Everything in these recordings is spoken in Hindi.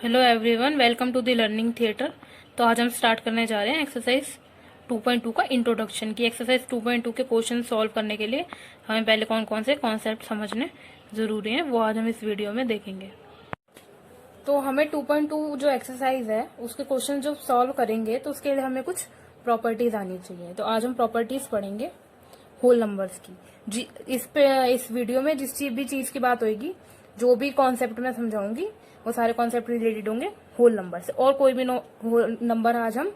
Hello everyone, welcome to the learning theatre. तो आज हम स्टार्ट करने जा रहे हैं एक्सरसाइज 2.2 का इंट्रोडक्शन की। एक्सरसाइज 2.2 के क्वेश्चन सॉल्व करने के लिए हमें पहले कौन कौन से कॉन्सेप्ट समझने जरूरी हैं वो आज हम इस वीडियो में देखेंगे। तो हमें 2.2 जो एक्सरसाइज है उसके क्वेश्चन जो सॉल्व करेंगे तो उसके लिए हमें कुछ प्रॉपर्टीज आनी चाहिए। तो आज हम प्रॉपर्टीज पढ़ेंगे होल नंबर्स की। इस वीडियो में जिस भी चीज की बात होगी, जो भी कॉन्सेप्ट मैं समझाऊंगी वो सारे कॉन्सेप्ट रिलेटेड होंगे होल नंबर से। और कोई भी होल नंबर आज हम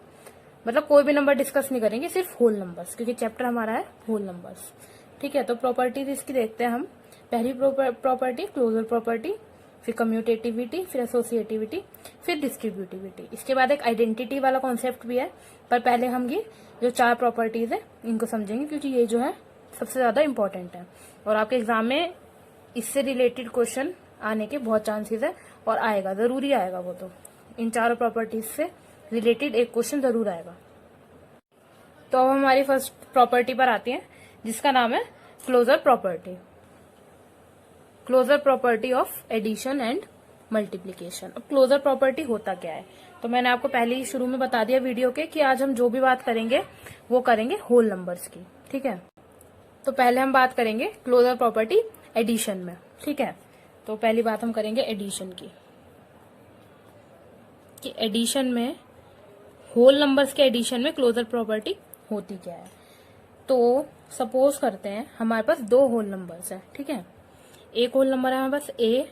कोई भी नंबर डिस्कस नहीं करेंगे, सिर्फ होल नंबर्स, क्योंकि चैप्टर हमारा है होल नंबर्स। ठीक है, तो प्रॉपर्टीज इसकी देखते हैं हम। पहली प्रॉपर्टी क्लोजर प्रॉपर्टी, फिर कम्यूटेटिविटी, फिर एसोसिएटिविटी, फिर डिस्ट्रीब्यूटिविटी। इसके बाद एक आइडेंटिटी वाला कॉन्सेप्ट भी है, पर पहले हम ये जो चार प्रॉपर्टीज है इनको समझेंगे, क्योंकि ये जो है सबसे ज्यादा इंपॉर्टेंट है और आपके एग्जाम में इससे रिलेटेड क्वेश्चन आने के बहुत चांसेस है और आएगा, जरूरी आएगा वो। तो इन चारों प्रॉपर्टीज से रिलेटेड एक क्वेश्चन जरूर आएगा। तो अब हमारी फर्स्ट प्रॉपर्टी पर आती है, जिसका नाम है closure property. Closure property of addition and multiplication. अब क्लोजर प्रॉपर्टी होता क्या है, तो मैंने आपको पहले ही शुरू में बता दिया वीडियो के कि आज हम जो भी बात करेंगे वो करेंगे होल नंबर्स की। ठीक है, तो पहले हम बात करेंगे क्लोजर प्रॉपर्टी एडिशन में। ठीक है, तो पहली बात हम करेंगे एडिशन की, कि एडिशन में होल नंबर्स के एडिशन में क्लोजर प्रॉपर्टी होती क्या है। तो सपोज करते हैं हमारे पास दो होल नंबर्स हैं। ठीक है, एक होल नंबर है हमारे पास ए,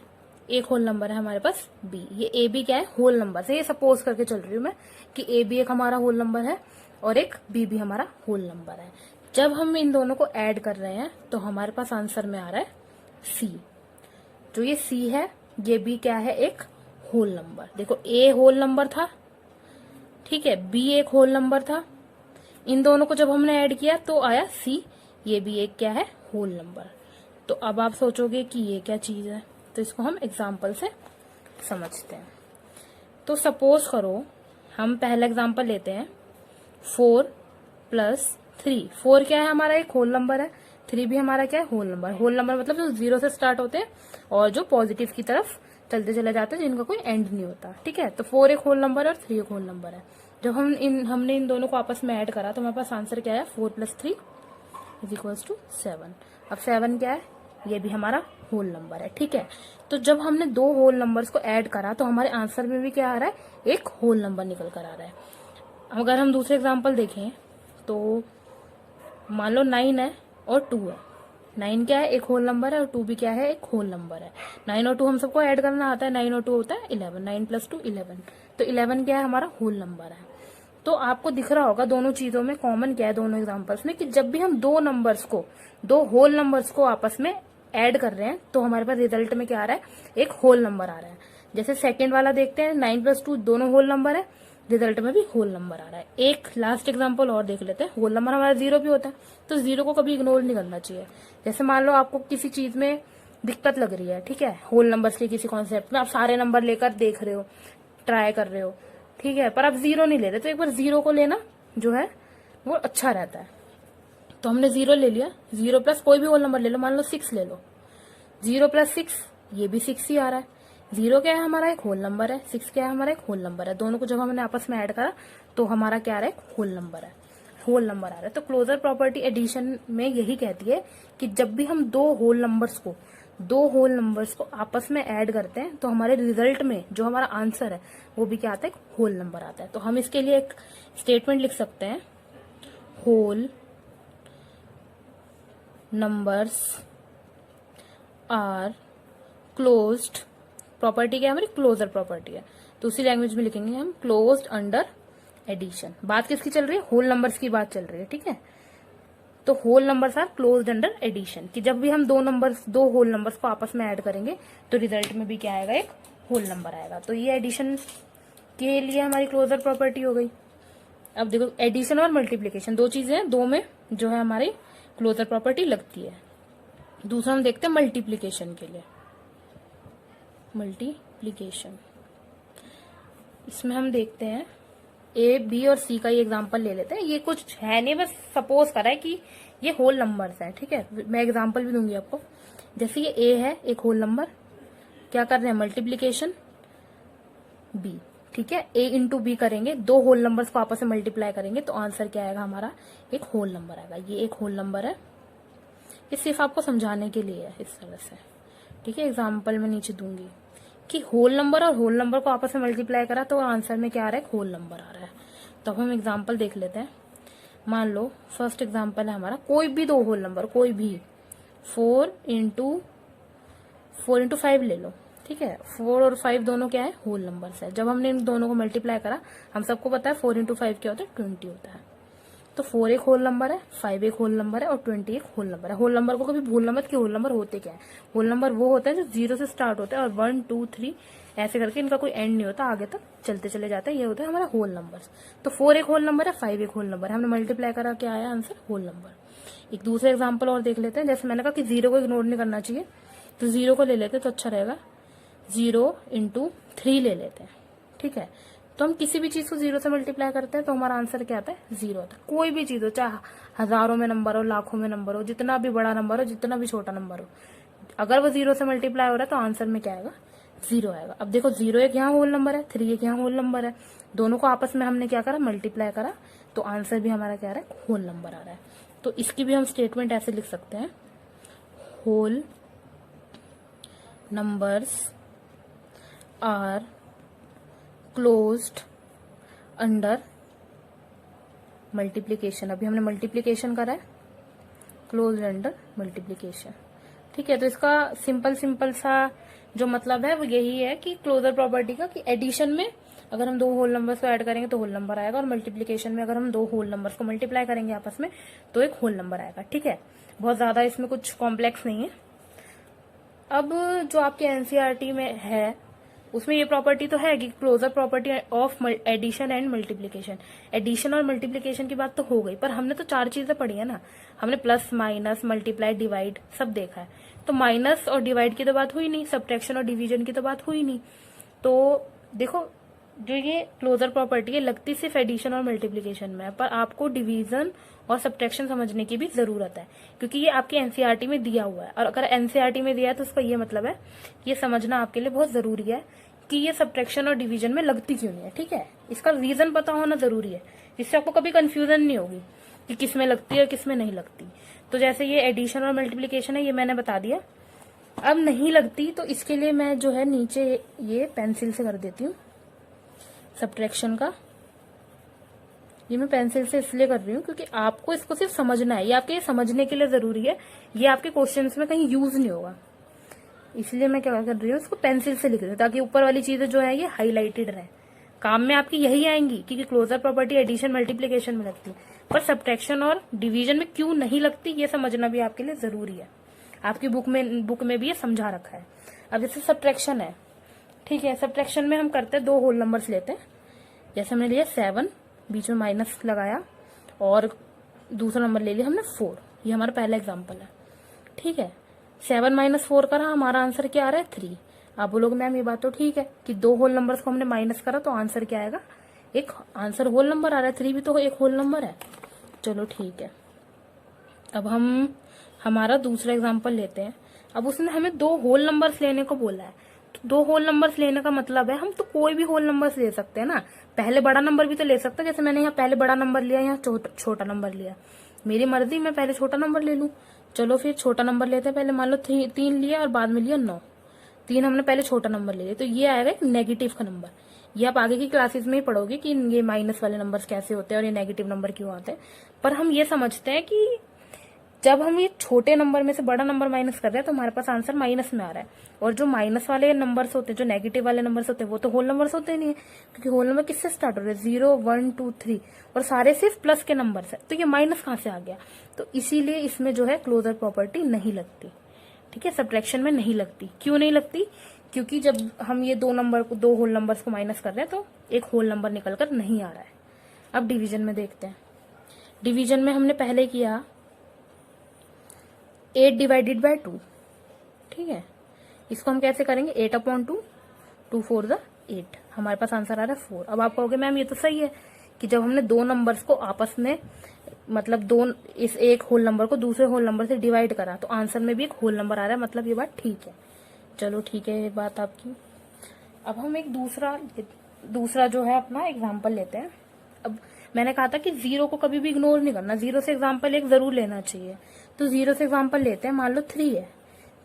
एक होल नंबर है हमारे पास बी। ये ए बी क्या है, होल नंबर से। ये सपोज करके चल रही हूं मैं कि ए बी एक हमारा होल नंबर है और एक बी भी हमारा होल नंबर है। जब हम इन दोनों को ऐड कर रहे हैं तो हमारे पास आंसर में आ रहा है सी। जो ये सी है ये भी क्या है, एक होल नंबर। देखो ए होल नंबर था, ठीक है, बी एक होल नंबर था। इन दोनों को जब हमने ऐड किया तो आया सी, ये भी एक क्या है, होल नंबर। तो अब आप सोचोगे कि ये क्या चीज है, तो इसको हम एग्जाम्पल से समझते हैं। तो सपोज करो हम पहला एग्जाम्पल लेते हैं 4 + 3। 4 क्या है, हमारा एक होल नंबर है। 3 भी हमारा क्या है, होल नंबर। होल नंबर मतलब जो 0 से स्टार्ट होते हैं और जो पॉजिटिव की तरफ चलते चले जाते हैं, जिनका कोई एंड नहीं होता। ठीक है, तो 4 एक होल नंबर है और 3 एक होल नंबर है। जब हमने इन दोनों को आपस में ऐड करा तो हमारे पास आंसर क्या है, 4 + 3 = 7। अब 7 क्या है, ये भी हमारा होल नंबर है। ठीक है, तो जब हमने दो होल नंबर्स को ऐड करा तो हमारे आंसर में भी क्या आ रहा है, एक होल नंबर निकल कर आ रहा है। अगर हम दूसरे एग्जाम्पल देखें तो मान लो 9 है और 2 है। 9 क्या है, एक होल नंबर है और 2 भी क्या है, एक होल नंबर है। 9 और 2 हम सबको ऐड करना आता है। 9 और 2 होता है 11। 9 + 2 11। तो 11 क्या है, हमारा होल नंबर है। तो आपको दिख रहा होगा दोनों चीजों में कॉमन क्या है, दोनों एग्जाम्पल्स में, कि जब भी हम दो होल नंबर्स को आपस में ऐड कर रहे हैं तो हमारे पास रिजल्ट में क्या आ रहा है, एक होल नंबर आ रहा है। जैसे सेकेंड वाला देखते हैं, 9 + 2 दोनों होल नंबर है, रिजल्ट में भी होल नंबर आ रहा है। एक लास्ट एग्जांपल और देख लेते हैं। होल नंबर हमारा 0 भी होता है, तो 0 को कभी इग्नोर नहीं करना चाहिए। जैसे मान लो आपको किसी चीज में दिक्कत लग रही है, ठीक है, होल नंबर्स के किसी कॉन्सेप्ट में आप सारे नंबर लेकर देख रहे हो, ट्राई कर रहे हो, ठीक है, पर आप 0 नहीं ले रहे, तो एक बार 0 को लेना जो है वो अच्छा रहता है। तो हमने 0 ले लिया। 0 + कोई भी होल नंबर ले लो, मान लो 6 ले लो। 0 + 6 ये भी 6 ही आ रहा है। 0 क्या है, हमारा एक होल नंबर है। 6 क्या है, हमारा एक होल नंबर है। दोनों को जब हमने आपस में ऐड करा तो हमारा क्या आ रहा है, एक होल नंबर है, होल नंबर आ रहा है। तो क्लोजर प्रॉपर्टी एडिशन में यही कहती है कि जब भी हम दो होल नंबर्स को आपस में ऐड करते हैं तो हमारे रिजल्ट में जो हमारा आंसर है वो भी क्या आता है, एक होल नंबर आता है। तो हम इसके लिए एक स्टेटमेंट लिख सकते हैं, whole numbers are closed. Property क्या है हमारी, क्लोजर प्रॉपर्टी है। तो उसी लैंग्वेज में लिखेंगे हम, क्लोज्ड अंडर एडिशन। बात किसकी चल रही है, होल नंबर्स की बात चल रही है। ठीक है, तो whole numbers are closed under addition, कि जब भी हम दो होल नंबर्स को आपस में ऐड करेंगे तो रिजल्ट में भी क्या आएगा, एक होल नंबर आएगा। तो ये एडिशन के लिए हमारी क्लोजर प्रॉपर्टी हो गई। अब देखो एडिशन और मल्टीप्लीकेशन दो चीजें हैं, दो में जो है हमारी क्लोजर प्रॉपर्टी लगती है। दूसरा हम देखते हैं मल्टीप्लीकेशन के लिए। मल्टीप्लीकेशन, इसमें हम देखते हैं ए बी और सी का ये एग्जांपल ले लेते हैं। ये कुछ है नहीं, बस सपोज करा है कि ये होल नंबर्स हैं। ठीक है, मैं एग्जांपल भी दूंगी आपको। जैसे ये ए है, एक होल नंबर, क्या कर रहे हैं, मल्टीप्लीकेशन। बी। ठीक है, ए इंटू बी करेंगे, दो होल नंबर्स को आपस में मल्टीप्लाई करेंगे तो आंसर क्या आएगा हमारा, एक होल नंबर आएगा। ये एक होल नंबर है, ये सिर्फ आपको समझाने के लिए है इस तरह से। ठीक है, एग्जाम्पल में नीचे दूंगी कि होल नंबर और होल नंबर को आपस में मल्टीप्लाई करा तो आंसर में क्या आ रहा है, होल नंबर आ रहा है। तो अब हम एग्जाम्पल देख लेते हैं। मान लो फर्स्ट एग्जाम्पल है हमारा, कोई भी दो होल नंबर, कोई भी 4 इंटू 5 ले लो। ठीक है, 4 और 5 दोनों क्या है, होल नंबर्स है। जब हमने इन दोनों को मल्टीप्लाई करा, हम सबको पता है 4 इंटू 5 क्या होता है, 20 होता है। तो 4 एक होल नंबर है, 5 एक होल नंबर है और 20 एक होल नंबर है। होल नंबर को कभी भूलना मत कि होल नंबर होते क्या है। होल नंबर वो होता है जो 0 से स्टार्ट होता है और 1 2 3 ऐसे करके इनका कोई एंड नहीं होता, आगे तक चलते चले जाते हैं। ये होता है हमारा होल नंबर। तो 4 एक होल नंबर है, 5 एक होल नंबर है, हमने मल्टीप्लाई करा, क्या आया आंसर, होल नंबर। एक दूसरा एग्जाम्पल और देख लेते हैं। जैसे मैंने कहा कि 0 को इग्नोर नहीं करना चाहिए, तो 0 को ले लेते तो अच्छा रहेगा। 0 इंटू 3 ले लेते हैं। ठीक है, तो हम किसी भी चीज को 0 से मल्टीप्लाई करते हैं तो हमारा आंसर क्या आता है, 0 आता है। कोई भी चीज हो, चाहे हजारों में नंबर हो, लाखों में नंबर हो, जितना भी बड़ा नंबर हो, जितना भी छोटा नंबर हो, अगर वो 0 से मल्टीप्लाई हो रहा है तो आंसर में क्या आएगा, 0 आएगा। अब देखो 0 एक यहाँ होल नंबर है, 3 एक यहाँ होल नंबर है, दोनों को आपस में हमने क्या करा, मल्टीप्लाई करा, तो आंसर भी हमारा क्या आ रहा है, होल नंबर आ रहा है। तो इसकी भी हम स्टेटमेंट ऐसे लिख सकते हैं, whole numbers are closed under multiplication. अभी हमने मल्टीप्लीकेशन करा है, क्लोज्ड अंडर मल्टीप्लीकेशन। ठीक है, तो इसका सिंपल सा जो मतलब है वो यही है कि क्लोजर प्रॉपर्टी का, कि एडिशन में अगर हम दो होल नंबर्स को ऐड करेंगे तो होल नंबर आएगा, और मल्टीप्लीकेशन में अगर हम दो होल नंबर्स को मल्टीप्लाई करेंगे आपस में तो एक होल नंबर आएगा। ठीक है, बहुत ज्यादा इसमें कुछ कॉम्प्लेक्स नहीं है। अब जो आपके एनसीईआरटी में है उसमें ये प्रॉपर्टी तो है कि closure property of addition and multiplication. Addition और मल्टीप्लीकेशन की बात तो हो गई, पर हमने तो 4 चीजें पढ़ी है ना, हमने प्लस माइनस मल्टीप्लाई डिवाइड सब देखा है। तो माइनस और डिवाइड की तो बात हुई नहीं, सब्ट्रैक्शन और डिवीजन की तो बात हुई नहीं। तो देखो जो ये क्लोजर प्रॉपर्टी है लगती सिर्फ एडिशन और मल्टीप्लीकेशन में है, पर आपको डिवीजन और सब्ट्रैक्शन समझने की भी जरूरत है, क्योंकि ये आपके एनसीईआरटी में दिया हुआ है। और अगर एनसीईआरटी में दिया है तो उसका ये मतलब है, ये समझना आपके लिए बहुत जरूरी है कि ये सब्ट्रैक्शन और डिवीजन में लगती क्यों नहीं है। ठीक है, इसका रीजन पता होना जरूरी है, जिससे आपको कभी कंफ्यूजन नहीं होगी कि किस में लगती है और किस में नहीं लगती। तो जैसे ये एडिशन और मल्टीप्लीकेशन है, ये मैंने बता दिया। अब नहीं लगती तो इसके लिए मैं जो है नीचे ये पेंसिल से कर देती हूँ सब्ट्रैक्शन का। ये मैं पेंसिल से इसलिए कर रही हूँ क्योंकि आपको इसको सिर्फ समझना है, ये आपके समझने के लिए जरूरी है, ये आपके क्वेश्चंस में कहीं यूज नहीं होगा। इसलिए मैं क्या कर रही हूँ, इसको पेंसिल से लिख रही हूँ ताकि ऊपर वाली चीजें जो है ये हाईलाइटेड रहे। काम में आपकी यही आएंगी क्योंकि क्लोजर प्रॉपर्टी एडिशन मल्टीप्लीकेशन में लगती है, पर सब्ट्रैक्शन और डिवीजन में क्यों नहीं लगती ये समझना भी आपके लिए जरूरी है। आपकी बुक में भी ये समझा रखा है। अब जैसे सब्ट्रैक्शन है, ठीक है, सब्ट्रैक्शन में हम करते हैं दो होल नंबर्स लेते हैं। जैसे हमने लिया 7, बीच में माइनस लगाया, और दूसरा नंबर ले लिया हमने 4। ये हमारा पहला एग्जाम्पल है। ठीक है, 7 माइनस 4 करा, हमारा आंसर क्या आ रहा है, 3। आप बोलोगे मैम ये बात तो ठीक है कि दो होल नंबर्स को हमने माइनस करा तो आंसर क्या आएगा, एक आंसर होल नंबर आ रहा है, 3 भी तो एक होल नंबर है। चलो ठीक है, अब हम हमारा दूसरा एग्जाम्पल लेते हैं। अब उसने हमें दो होल नंबर्स लेने को बोला है, तो दो होल नंबर्स लेने का मतलब है हम तो कोई भी होल नंबर्स ले सकते हैं ना। पहले बड़ा नंबर भी तो ले सकते हैं, जैसे मैंने यहाँ पहले बड़ा नंबर लिया, यहाँ छोटा नंबर लिया, मेरी मर्जी, मैं पहले छोटा नंबर ले लूं। चलो फिर छोटा नंबर लेते हैं। पहले मान लो 3 लिया और बाद में लिया 9। 3 हमने पहले छोटा नंबर ले लिया, तो ये आएगा एक नेगेटिव का नंबर। ये आप आगे की क्लासेस में ही पढ़ोगे कि ये माइनस वाले नंबर्स कैसे होते हैं और ये नेगेटिव नंबर क्यों आते हैं। पर हम ये समझते हैं कि जब हम ये छोटे नंबर में से बड़ा नंबर माइनस कर रहे हैं तो हमारे पास आंसर माइनस में आ रहा है, और जो माइनस वाले नंबर्स होते हैं, जो नेगेटिव वाले नंबर्स होते हैं, वो तो होल नंबर्स होते नहीं है, क्योंकि होल नंबर किससे स्टार्ट हो रहे हैं, 0 1 2 3, और सारे सिर्फ प्लस के नंबर्स है, तो ये माइनस कहाँ से आ गया। तो इसीलिए इसमें जो है क्लोजर प्रॉपर्टी नहीं लगती। ठीक है, सब्ट्रैक्शन में नहीं लगती। क्यों नहीं लगती, क्योंकि जब हम ये दो होल नंबर्स को माइनस कर रहे हैं तो एक होल नंबर निकलकर नहीं आ रहा है। अब डिवीजन में देखते हैं। डिवीजन में हमने पहले किया 8 डिवाइडेड बाय 2। ठीक है, इसको हम कैसे करेंगे, 8/2, 2 4 8, हमारे पास आंसर आ रहा है 4। अब आप कहोगे मैम ये तो सही है कि जब हमने दो नंबर्स को आपस में, मतलब इस एक होल नंबर को दूसरे होल नंबर से डिवाइड करा तो आंसर में भी एक होल नंबर आ रहा है, मतलब ये बात ठीक है। चलो ठीक है, ये बात आपकी। अब हम एक दूसरा दूसरा जो है अपना एग्जाम्पल लेते हैं। अब मैंने कहा था कि जीरो को कभी भी इग्नोर नहीं करना, जीरो से एग्जाम्पल एक जरूर लेना चाहिए। तो जीरो से एग्जाम्पल लेते हैं, मान लो 3 है,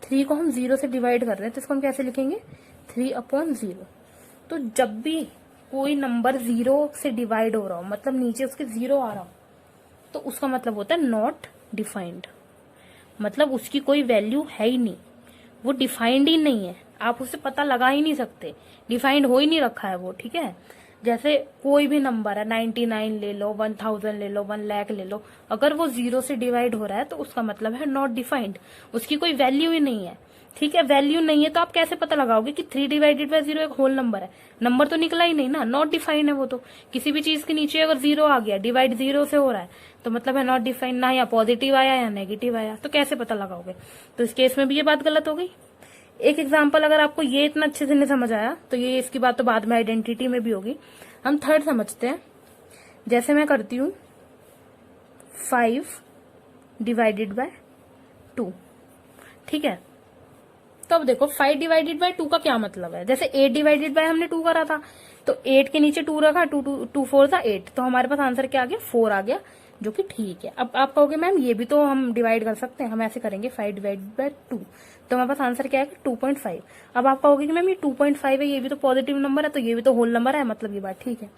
3 को हम जीरो से डिवाइड कर रहे हैं, तो इसको हम कैसे लिखेंगे, 3/0। तो जब भी कोई नंबर जीरो से डिवाइड हो रहा हो, मतलब नीचे उसके जीरो आ रहा हो, तो उसका मतलब होता है नॉट डिफाइंड, मतलब उसकी कोई वैल्यू है ही नहीं, वो डिफाइंड ही नहीं है, आप उससे पता लगा ही नहीं सकते, डिफाइंड हो ही नहीं रखा है वो, ठीक है। जैसे कोई भी नंबर है, 99 ले लो, 1000 ले लो, 1 लाख ले लो, अगर वो जीरो से डिवाइड हो रहा है तो उसका मतलब है नॉट डिफाइंड, उसकी कोई वैल्यू ही नहीं है, ठीक है। वैल्यू नहीं है तो आप कैसे पता लगाओगे कि 3/0 एक होल नंबर है, नंबर तो निकला ही नहीं ना, नॉट डिफाइंड है वो तो। किसी भी चीज के नीचे अगर जीरो आ गया, डिवाइड जीरो से हो रहा है, तो मतलब है नॉट डिफाइंड, ना या पॉजिटिव आया या नेगेटिव आया, तो कैसे पता लगाओगे। तो इस केस में भी ये बात गलत हो गई। एक एग्जाम्पल अगर आपको ये इतना अच्छे से नहीं समझ आया तो ये इसकी बात तो बाद में आइडेंटिटी में भी होगी। हम थर्ड समझते हैं, जैसे मैं करती हूँ 5/2, ठीक है। तो अब देखो 5/2 का क्या मतलब है, जैसे 8/2 हमने 2 करा था, तो 8 के नीचे 2 रखा, 2 4 था 8, तो हमारे पास आंसर क्या आ गया, 4 आ गया, जो कि ठीक है। अब आप कहोगे मैम ये भी तो हम डिवाइड कर सकते हैं, हम ऐसे करेंगे 5/2, तो हमारे पास आंसर क्या है, 2.5। अब आप कहोगे कि मैम ये 2.5 है, ये भी तो पॉजिटिव नंबर है, तो ये भी तो होल नंबर है, मतलब ये बात ठीक है।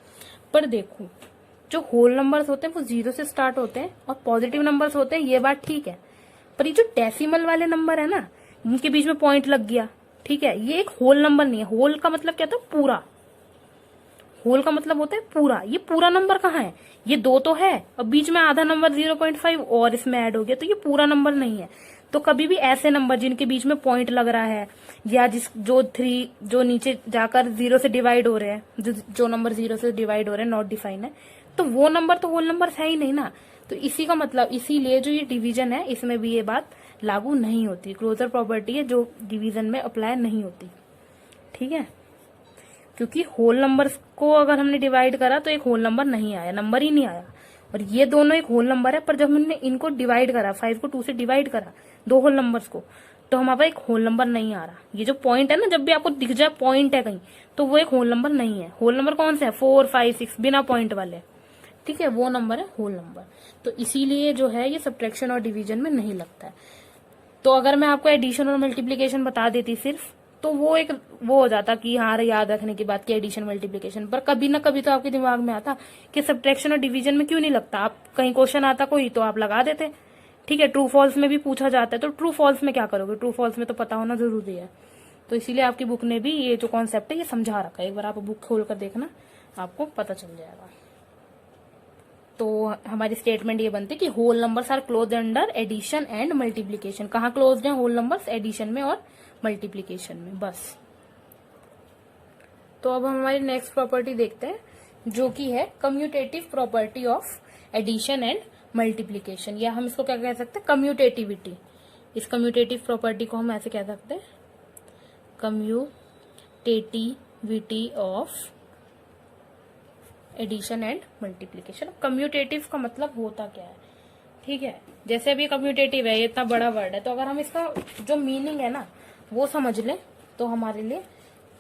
पर देखो जो होल नंबर्स होते हैं वो जीरो से स्टार्ट होते हैं और पॉजिटिव नंबर्स होते हैं, ये बात ठीक है। पर ये जो डेसिमल वाले नंबर है ना, इनके बीच में पॉइंट लग गया, ठीक है, ये एक होल नंबर नहीं है। होल का मतलब क्या था, पूरा, होल का मतलब होता है पूरा। ये पूरा नंबर कहाँ है, ये 2 तो है और बीच में आधा नंबर 0.5 और इसमें ऐड हो गया, तो ये पूरा नंबर नहीं है। तो कभी भी ऐसे नंबर जिनके बीच में पॉइंट लग रहा है या जो नीचे जाकर जीरो से डिवाइड हो रहे हैं, जो नंबर जीरो से डिवाइड हो रहे हैं, नॉट डिफाइन है, तो वो नंबर तो होल नंबर है ही नहीं ना। तो इसी का मतलब, इसीलिए जो ये डिवीजन है इसमें भी ये बात लागू नहीं होती, क्लोजर प्रॉपर्टी है जो डिवीजन में अप्लाई नहीं होती, ठीक है। क्योंकि होल नंबर्स को अगर हमने डिवाइड करा तो एक होल नंबर नहीं आया, नंबर ही नहीं आया, और ये दोनों एक होल नंबर है, पर जब हमने इनको डिवाइड करा, 5 को 2 से डिवाइड करा, 2 होल नंबर्स को, तो हमारे पास एक होल नंबर नहीं आ रहा। ये जो पॉइंट है ना, जब भी आपको दिख जाए पॉइंट है कहीं, तो वो एक होल नंबर नहीं है। होल नंबर कौन सा है, 4 5 6 बिना पॉइंट वाले, ठीक है, वो नंबर है होल नंबर। तो इसीलिए जो है ये सब्ट्रैक्शन और डिवीजन में नहीं लगता है। तो अगर मैं आपको एडिशन और मल्टीप्लीकेशन बता देती सिर्फ, तो वो हो जाता कि हाँ याद रखने की बात की एडिशन मल्टीप्लीकेशन, पर कभी ना कभी तो आपके दिमाग में आता कि सब्ट्रैक्शन और डिवीजन में क्यों नहीं लगता। आप कहीं क्वेश्चन आता कोई तो आप लगा देते, ठीक है। ट्रू फॉल्स में भी पूछा जाता है, तो ट्रू फॉल्स में क्या करोगे, ट्रू फॉल्स में तो पता होना जरूरी है। तो इसीलिए आपकी बुक ने भी ये जो कॉन्सेप्ट है ये समझा रखा है, एक बार आप बुक खोल कर देखना, आपको पता चल जाएगा। तो हमारी स्टेटमेंट ये बनती है कि whole numbers are close under addition and multiplication. कहाँ क्लोज है होल नंबर्स, एडिशन में और मल्टीप्लीकेशन में, बस। तो अब हम हमारी नेक्स्ट प्रॉपर्टी देखते हैं, जो कि है commutative property of addition and multiplication, या हम इसको क्या कह सकते हैं, कम्यूटेटिविटी। इस कम्यूटेटिव प्रॉपर्टी को हम ऐसे कह सकते हैं, commutativity of addition and multiplication. Commutative का मतलब होता क्या है, ठीक है। जैसे अभी कम्यूटेटिव है, ये इतना बड़ा वर्ड है, तो अगर हम इसका जो मीनिंग है ना वो समझ लें तो हमारे लिए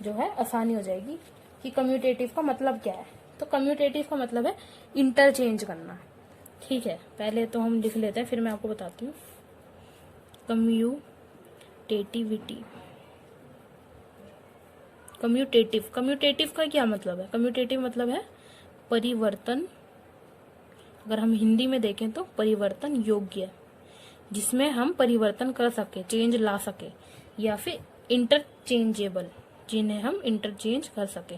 जो है आसानी हो जाएगी कि कम्यूटेटिव का मतलब क्या है। तो कम्यूटेटिव का मतलब है इंटरचेंज करना, ठीक है। पहले तो हम लिख लेते हैं, फिर मैं आपको बताती हूँ। कम्यूटेटिविटी, कम्यूटेटिव का क्या मतलब है, कम्यूटेटिव मतलब है परिवर्तन। अगर हम हिंदी में देखें तो परिवर्तन योग्य, जिसमें हम परिवर्तन कर सके, चेंज ला सके, या फिर इंटरचेंजेबल, जिन्हें हम इंटरचेंज कर सके।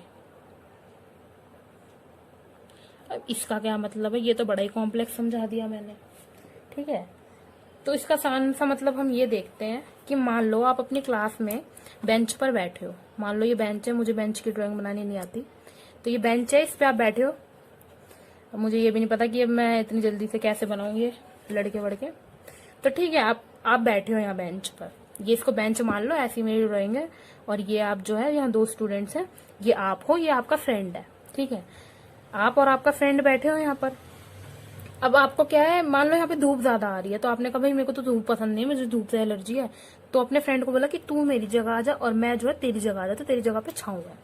अब इसका क्या मतलब है, ये तो बड़ा ही कॉम्प्लेक्स समझा दिया मैंने, ठीक है। तो इसका आसान सा मतलब हम ये देखते हैं कि मान लो आप अपनी क्लास में बेंच पर बैठे हो, मान लो ये बेंच है, मुझे बेंच की ड्राइंग बनानी नहीं आती, तो ये बेंच है, इस पे आप बैठे हो। अब मुझे ये भी नहीं पता कि अब मैं इतनी जल्दी से कैसे बनाऊंगी ये लड़के वड़के, तो ठीक है, आप बैठे हो यहाँ बेंच पर, ये इसको बेंच मान लो, ऐसी मेरी ड्राइंग है, और ये आप जो है यहाँ 2 स्टूडेंट्स हैं, ये आप हो, ये आपका फ्रेंड है, ठीक है। आप और आपका फ्रेंड बैठे हो यहाँ पर। अब आपको क्या है, मान लो यहाँ पे धूप ज्यादा आ रही है, तो आपने कहा भाई मेरे को तो धूप पसंद नहीं है, मुझे धूप से एलर्जी है, तो अपने फ्रेंड को बोला कि तू मेरी जगह आ जा और मैं जो है तेरी जगह आ जा, तो तेरी जगह पे छाऊं है।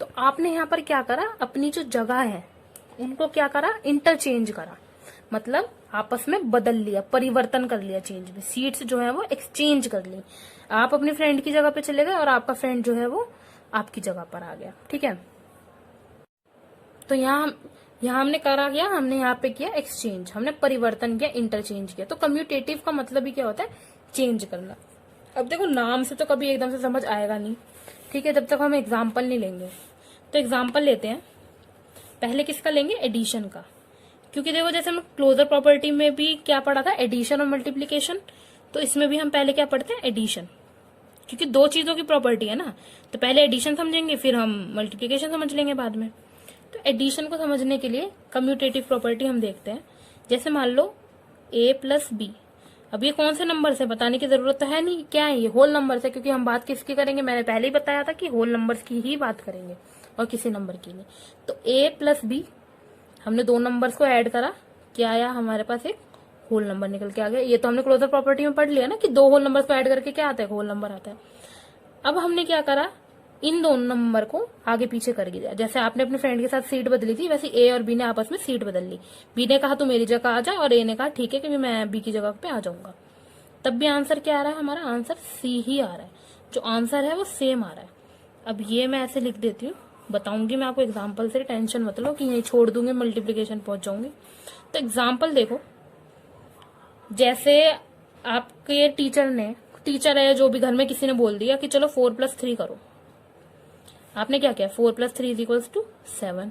तो आपने यहाँ पर क्या करा, अपनी जो जगह है उनको क्या करा, इंटरचेंज करा, मतलब आपस में बदल लिया, परिवर्तन कर लिया, चेंज में सीट्स जो है वो एक्सचेंज कर ली। आप अपनी फ्रेंड की जगह पे चले गए और आपका फ्रेंड जो है वो आपकी जगह पर आ गया। ठीक है, तो यहाँ हमने करा क्या, हमने यहाँ पे किया एक्सचेंज, हमने परिवर्तन किया, इंटरचेंज किया। तो कम्यूटेटिव का मतलब ही क्या होता है, चेंज करना। अब देखो नाम से तो कभी एकदम से समझ आएगा नहीं, ठीक है, जब तक हम एग्जाम्पल नहीं लेंगे। तो एग्जाम्पल लेते हैं, पहले किसका लेंगे, एडिशन का, क्योंकि देखो जैसे हम क्लोजर प्रॉपर्टी में भी क्या पढ़ा था, एडिशन और मल्टीप्लीकेशन, तो इसमें भी हम पहले क्या पढ़ते हैं, एडिशन, क्योंकि दो चीजों की प्रॉपर्टी है ना, तो पहले एडिशन समझेंगे फिर हम मल्टीप्लीकेशन समझ लेंगे बाद में। तो एडिशन को समझने के लिए कम्यूटेटिव प्रॉपर्टी हम देखते हैं। जैसे मान लो a प्लस बी, अब ये कौन से नंबर से बताने की जरूरत तो है नहीं, क्या है ये, होल नंबर से, क्योंकि हम बात किसकी करेंगे, मैंने पहले ही बताया था कि होल नंबर्स की ही बात करेंगे और किसी नंबर की नहीं। तो a प्लस बी, हमने दो नंबर्स को ऐड करा, क्या आया हमारे पास, एक होल नंबर निकल के आ गया। ये तो हमने क्लोजर प्रॉपर्टी में पढ़ लिया ना कि दो होल नंबर्स को ऐड करके क्या आता है, होल नंबर आता है। अब हमने क्या करा, इन दोनों नंबर को आगे पीछे कर दिया। जैसे आपने अपने फ्रेंड के साथ सीट बदली थी, वैसे ए और बी ने आपस में सीट बदल ली। बी ने कहा तू मेरी जगह आ जा और ए ने कहा ठीक है कि मैं बी की जगह पे आ जाऊंगा। तब भी आंसर क्या आ रहा है, हमारा आंसर सी ही आ रहा है, जो आंसर है वो सेम आ रहा है। अब ये मैं ऐसे लिख देती हूँ, बताऊंगी मैं आपको एग्जाम्पल से, टेंशन मत लो कि यही छोड़ दूंगी मल्टीप्लीकेशन पहुंच जाऊंगी। तो एग्जाम्पल देखो, जैसे आपके टीचर है जो भी, घर में किसी ने बोल दिया कि चलो 4+3 करो, आपने क्या किया, 4+3 = 7।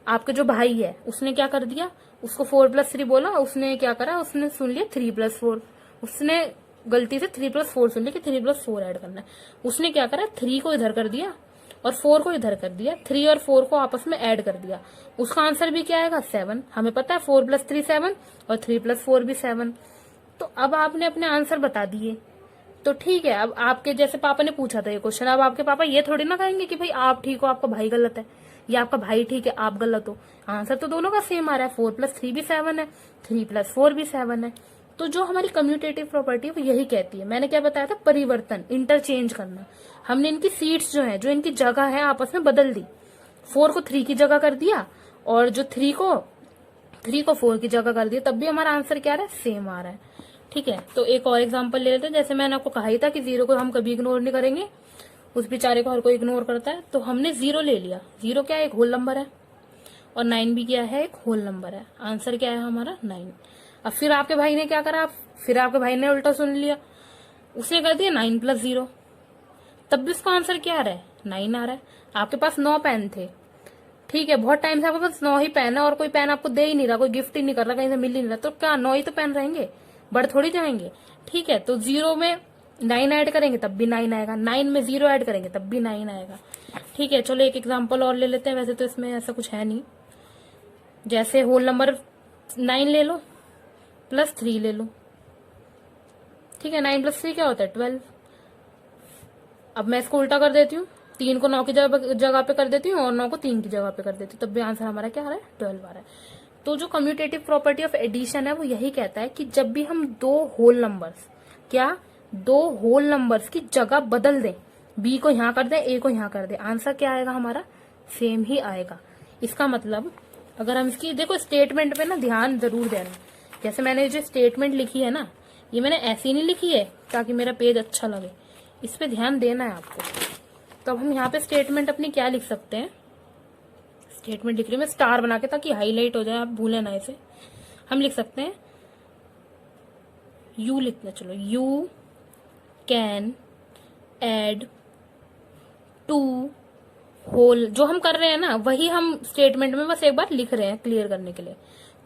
आपके जो भाई है उसने क्या कर दिया, उसको 4+3 बोला, उसने क्या करा, उसने सुन लिया 3+4, उसने गलती से 3+4 सुन लिया कि 3+4 ऐड करना है। उसने क्या करा, 3 को इधर कर दिया और 4 को इधर कर दिया, 3 और 4 को आपस में ऐड कर दिया। उसका आंसर भी क्या आएगा, 7। हमें पता है 4+3 7 और 3+4 भी 7। तो अब आपने अपने आंसर बता दिए, तो ठीक है। अब आपके जैसे पापा ने पूछा था ये क्वेश्चन, अब आपके पापा ये थोड़ी ना कहेंगे कि भाई आप ठीक हो आपका भाई गलत है, या आपका भाई ठीक है आप गलत हो। आंसर तो दोनों का सेम आ रहा है, 4+3 भी 7 है, 3+4 भी 7 है। तो जो हमारी कम्यूटेटिव प्रॉपर्टी है वो यही कहती है, मैंने क्या बताया था, परिवर्तन, इंटरचेंज करना। हमने इनकी सीट्स जो है, जो इनकी जगह है, आपस में बदल दी। 4 को 3 की जगह कर दिया और जो 3 को 4 की जगह कर दिया, तब भी हमारा आंसर क्या आ रहा है, सेम आ रहा है। ठीक है, तो एक और एग्जांपल ले लेते हैं। जैसे मैंने आपको कहा ही था कि 0 को हम कभी इग्नोर नहीं करेंगे, उस बेचारे को हर कोई इग्नोर करता है। तो हमने 0 ले लिया, 0 क्या है, एक होल नंबर है, और 9 भी क्या है, एक होल नंबर है। आंसर क्या है हमारा, 9। अब फिर आपके भाई ने क्या करा, फिर आपके भाई ने उल्टा सुन लिया, उसने कर दिया 9+0, तब भी उसका आंसर क्या आ रहा है, 9 आ रहा है। आपके पास 9 पेन थे, ठीक है, बहुत टाइम से आपके पास 9 ही पेन है और कोई पेन आपको दे ही नहीं रहा, कोई गिफ्ट ही नहीं कर रहा, कहीं से मिल ही नहीं रहा, तो क्या 9 ही तो पेन रहेंगे, बढ़ थोड़ी जाएंगे। ठीक है, तो 0 में 9 ऐड करेंगे तब भी 9 आएगा, 9 में 0 ऐड करेंगे तब भी 9 आएगा। ठीक है, चलो एक एग्जांपल और ले लेते हैं। वैसे तो इसमें ऐसा कुछ है नहीं, जैसे होल नंबर 9 ले लो, +3 ले लो। ठीक है, 9+3 क्या होता है, 12। अब मैं इसको उल्टा कर देती हूँ, 3 को 9 की जगह पे कर देती हूँ और 9 को 3 की जगह पे कर देती हूँ, तब भी आंसर हमारा क्या आ रहा है, 12 आ रहा है। तो जो कम्यूटेटिव प्रॉपर्टी ऑफ एडिशन है वो यही कहता है कि जब भी हम दो होल नंबर्स की जगह बदल दें, बी को यहाँ कर दें, ए को यहाँ कर दें, आंसर क्या आएगा हमारा, सेम ही आएगा। इसका मतलब अगर हम इसकी देखो स्टेटमेंट पे ना ध्यान जरूर देना। जैसे मैंने जो स्टेटमेंट लिखी है ना, ये मैंने ऐसी नहीं लिखी है ताकि मेरा पेज अच्छा लगे, इस पे ध्यान देना है आपको। तो अब हम यहाँ पे स्टेटमेंट अपनी क्या लिख सकते हैं, स्टेटमेंट लिख रही हूँ मैं स्टार बना के ताकि हाईलाइट हो जाए, आप भूले ना इसे। हम लिख सकते हैं यू लिखना, चलो you can add two whole, जो हम कर रहे हैं ना वही हम स्टेटमेंट में बस एक बार लिख रहे हैं क्लियर करने के लिए,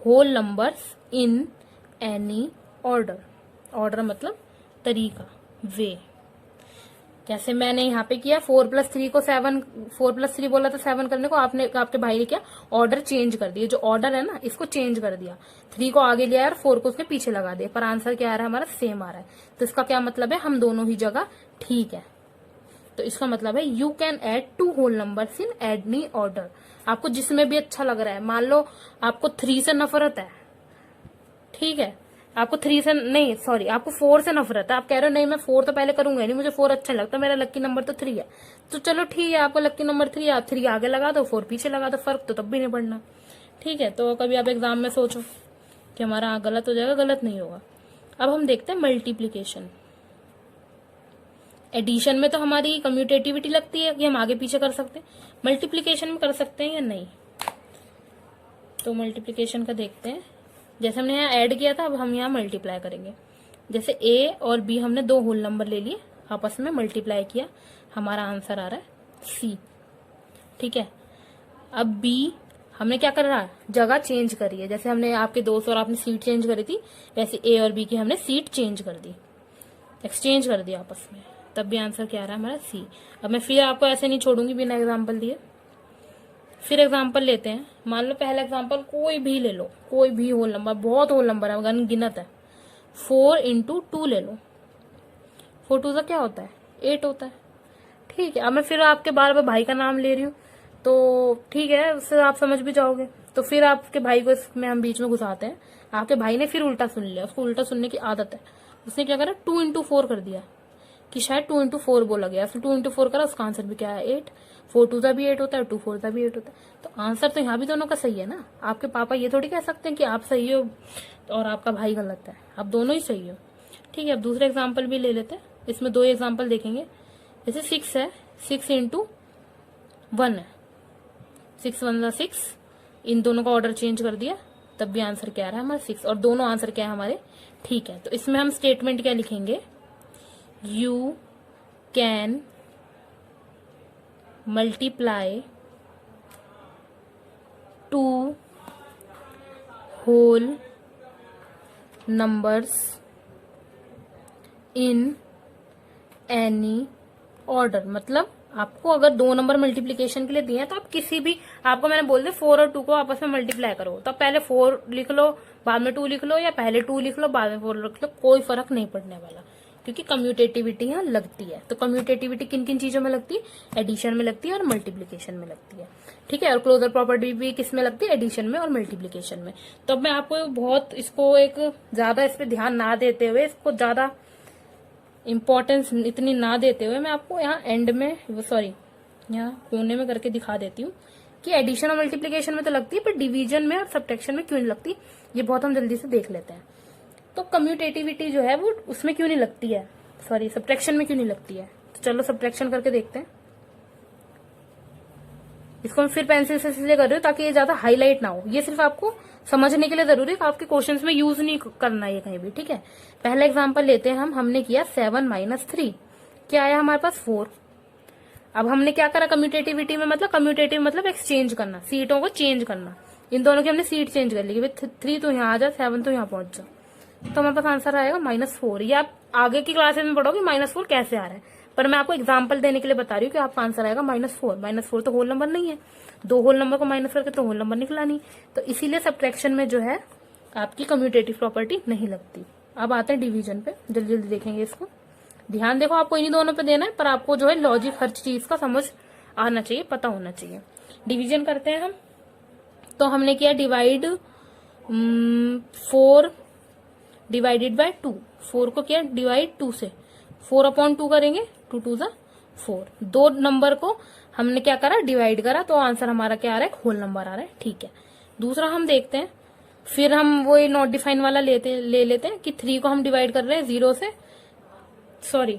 whole numbers in any order. Order मतलब तरीका, वे। जैसे मैंने यहाँ पे किया 4+3 को 7, 4+3 बोला था 7 करने को, आपके भाई ने क्या, ऑर्डर चेंज कर दिया, जो ऑर्डर है ना इसको चेंज कर दिया, 3 को आगे लिया और 4 को उसके पीछे लगा दिया, पर आंसर क्या आ रहा है हमारा, सेम आ रहा है। तो इसका क्या मतलब है, हम दोनों ही जगह ठीक है। तो इसका मतलब है you can add 2 whole numbers in any order. आपको जिसमें भी अच्छा लग रहा है, मान लो आपको 3 से नफरत है, ठीक है, आपको 3 से नहीं, सॉरी, आपको 4 से नफरत है। आप कह रहे हो नहीं मैं 4 तो पहले करूंगा नहीं, मुझे 4 अच्छा लगता, मेरा लक्की नंबर तो 3 है। तो चलो ठीक है, आपको लक्की नंबर 3 है, आप 3 आगे लगा दो, 4 पीछे लगा दो, फर्क तो तब भी नहीं पड़ना। ठीक है, तो कभी आप एग्जाम में सोचो कि हमारा गलत हो जाएगा, गलत नहीं होगा। अब हम देखते हैं मल्टीप्लीकेशन। एडिशन में तो हमारी कम्यूटेटिविटी लगती है कि हम आगे पीछे कर सकते हैं, मल्टीप्लीकेशन में कर सकते हैं या नहीं। तो मल्टीप्लीकेशन का देखते हैं। जैसे हमने यहाँ ऐड किया था, अब हम यहाँ मल्टीप्लाई करेंगे। जैसे ए और बी हमने 2 होल नंबर ले लिए, आपस में मल्टीप्लाई किया, हमारा आंसर आ रहा है सी। ठीक है, अब बी हमने क्या कर रहा है, जगह चेंज करी है। जैसे हमने आपके दोस्त और आपने सीट चेंज करी थी, वैसे ए और बी की हमने सीट चेंज कर दी, एक्सचेंज कर दिया आपस में, तब भी आंसर क्या आ रहा है हमारा सी। अब मैं फिर आपको ऐसे नहीं छोड़ूंगी बिना एग्जाम्पल दिए। फिर एग्जाम्पल लेते हैं। मान लो पहला एग्जाम्पल कोई भी ले लो, कोई भी होल नंबर, बहुत होल नंबर है, अनगिनत है। 4 इंटू 2 ले लो, 4 2 क्या होता है, 8 होता है। ठीक है, अब मैं फिर आपके बार बार भाई का नाम ले रही हूँ, तो ठीक है, उससे आप समझ भी जाओगे। तो फिर आपके भाई को इसमें हम बीच में घुसाते हैं। आपके भाई ने फिर उल्टा सुन लिया, उसको उल्टा सुनने की आदत है। उसने क्या करा, 2 इंटू 4 कर दिया, कि शायद 2 इंटू 4 बोला गया, फिर 2 इंटू 4 करा, उसका आंसर भी क्या है 8। 4 2 भी 8 होता है, 2 4 भी 8 होता है। तो आंसर तो यहाँ भी दोनों का सही है ना। आपके पापा ये थोड़ी कह सकते हैं कि आप सही हो और आपका भाई गलत है, आप दोनों ही सही हो। ठीक है, अब दूसरा एग्जाम्पल भी ले लेते हैं। इसमें 2 एग्जाम्पल देखेंगे। जैसे 6 है, 6 इंटू 1 है, 6 1 6, इन दोनों का ऑर्डर चेंज कर दिया, तब भी आंसर क्या आ रहा है हमारा 6, और दोनों आंसर क्या है हमारे ठीक है। तो इसमें हम स्टेटमेंट क्या लिखेंगे, you can multiply 2 whole numbers in any order. मतलब आपको अगर 2 नंबर मल्टीप्लीकेशन के लिए दिए हैं, तो आप किसी भी, आपको मैंने बोल दिया 4 और 2 को आपस में मल्टीप्लाई करो, तो पहले 4 लिख लो, बाद में 2 लिख लो, या पहले 2 लिख लो, बाद में 4 लिख लो, कोई फर्क नहीं पड़ने वाला, क्योंकि कम्यूटेटिविटी यहाँ लगती है। तो कम्यूटेटिविटी किन किन चीजों में लगती है, एडिशन में लगती है और मल्टीप्लीकेशन में लगती है। ठीक है, और क्लोजर प्रॉपर्टी भी किस में लगती है, एडिशन में और मल्टीप्लीकेशन में। तो अब मैं आपको बहुत इसको एक ज्यादा इस पर ध्यान ना देते हुए, इसको ज्यादा इम्पोर्टेंस इतनी ना देते हुए, मैं आपको यहाँ एंड में, सॉरी यहाँ कोने में करके दिखा देती हूँ कि एडिशन और मल्टीप्लीकेशन में तो लगती है, पर डिवीजन में और सब्ट्रैक्शन में क्यों नहीं लगती, ये बहुत हम जल्दी से देख लेते हैं। तो कम्यूटेटिविटी जो है वो उसमें क्यों नहीं लगती है, सॉरी सब्ट्रैक्शन में क्यों नहीं लगती है। तो चलो सब्ट्रैक्शन करके देखते हैं। इसको मैं फिर पेंसिल से इसलिए कर रही हूँ ताकि ये ज्यादा हाईलाइट ना हो, ये सिर्फ आपको समझने के लिए जरूरी है, आपके क्वेश्चंस में यूज नहीं करना है कहीं भी। ठीक है, पहला एग्जांपल लेते हैं हमने किया 7 माइनस 3, क्या आया हमारे पास 4। अब हमने क्या करा कम्यूटेटिविटी में, मतलब कम्यूटेटिव मतलब एक्सचेंज करना, सीटों को चेंज करना, इन दोनों की हमने सीट चेंज कर ली, 3 तो यहाँ आ जा, 7 तो यहाँ पहुंच जा, तो हमारे पास आंसर आएगा -4। ये आप आगे की क्लासेस में पढ़ोगे -4 कैसे आ रहा है, पर मैं आपको एग्जांपल देने के लिए बता रही हूँ कि आपका आंसर आएगा -4। -4 तो होल नंबर नहीं है, 2 होल नंबर को माइनस करके तो होल नंबर निकला नहीं, तो इसीलिए सब्ट्रैक्शन में जो है आपकी कम्यूटेटिव प्रॉपर्टी नहीं लगती। अब आते हैं डिवीजन पे, जल्दी जल्दी देखेंगे इसको। ध्यान देखो, आपको इन्हीं दोनों पे देना है, पर आपको जो है लॉजिक हर चीज का समझ आना चाहिए, पता होना चाहिए। डिवीजन करते हैं हम, तो हमने किया डिवाइड 4 डिवाइडेड बाय 2, 4 को किया डिवाइड 2 से, 4/2 करेंगे, 2 2 जा 4। 2 नंबर को हमने क्या करा, डिवाइड करा, तो आंसर हमारा क्या आ रहा है, होल नंबर आ रहा है। ठीक है, दूसरा हम देखते हैं, फिर हम वो नॉट डिफाइन वाला ले लेते हैं कि 3 को हम डिवाइड कर रहे हैं 0 से, सॉरी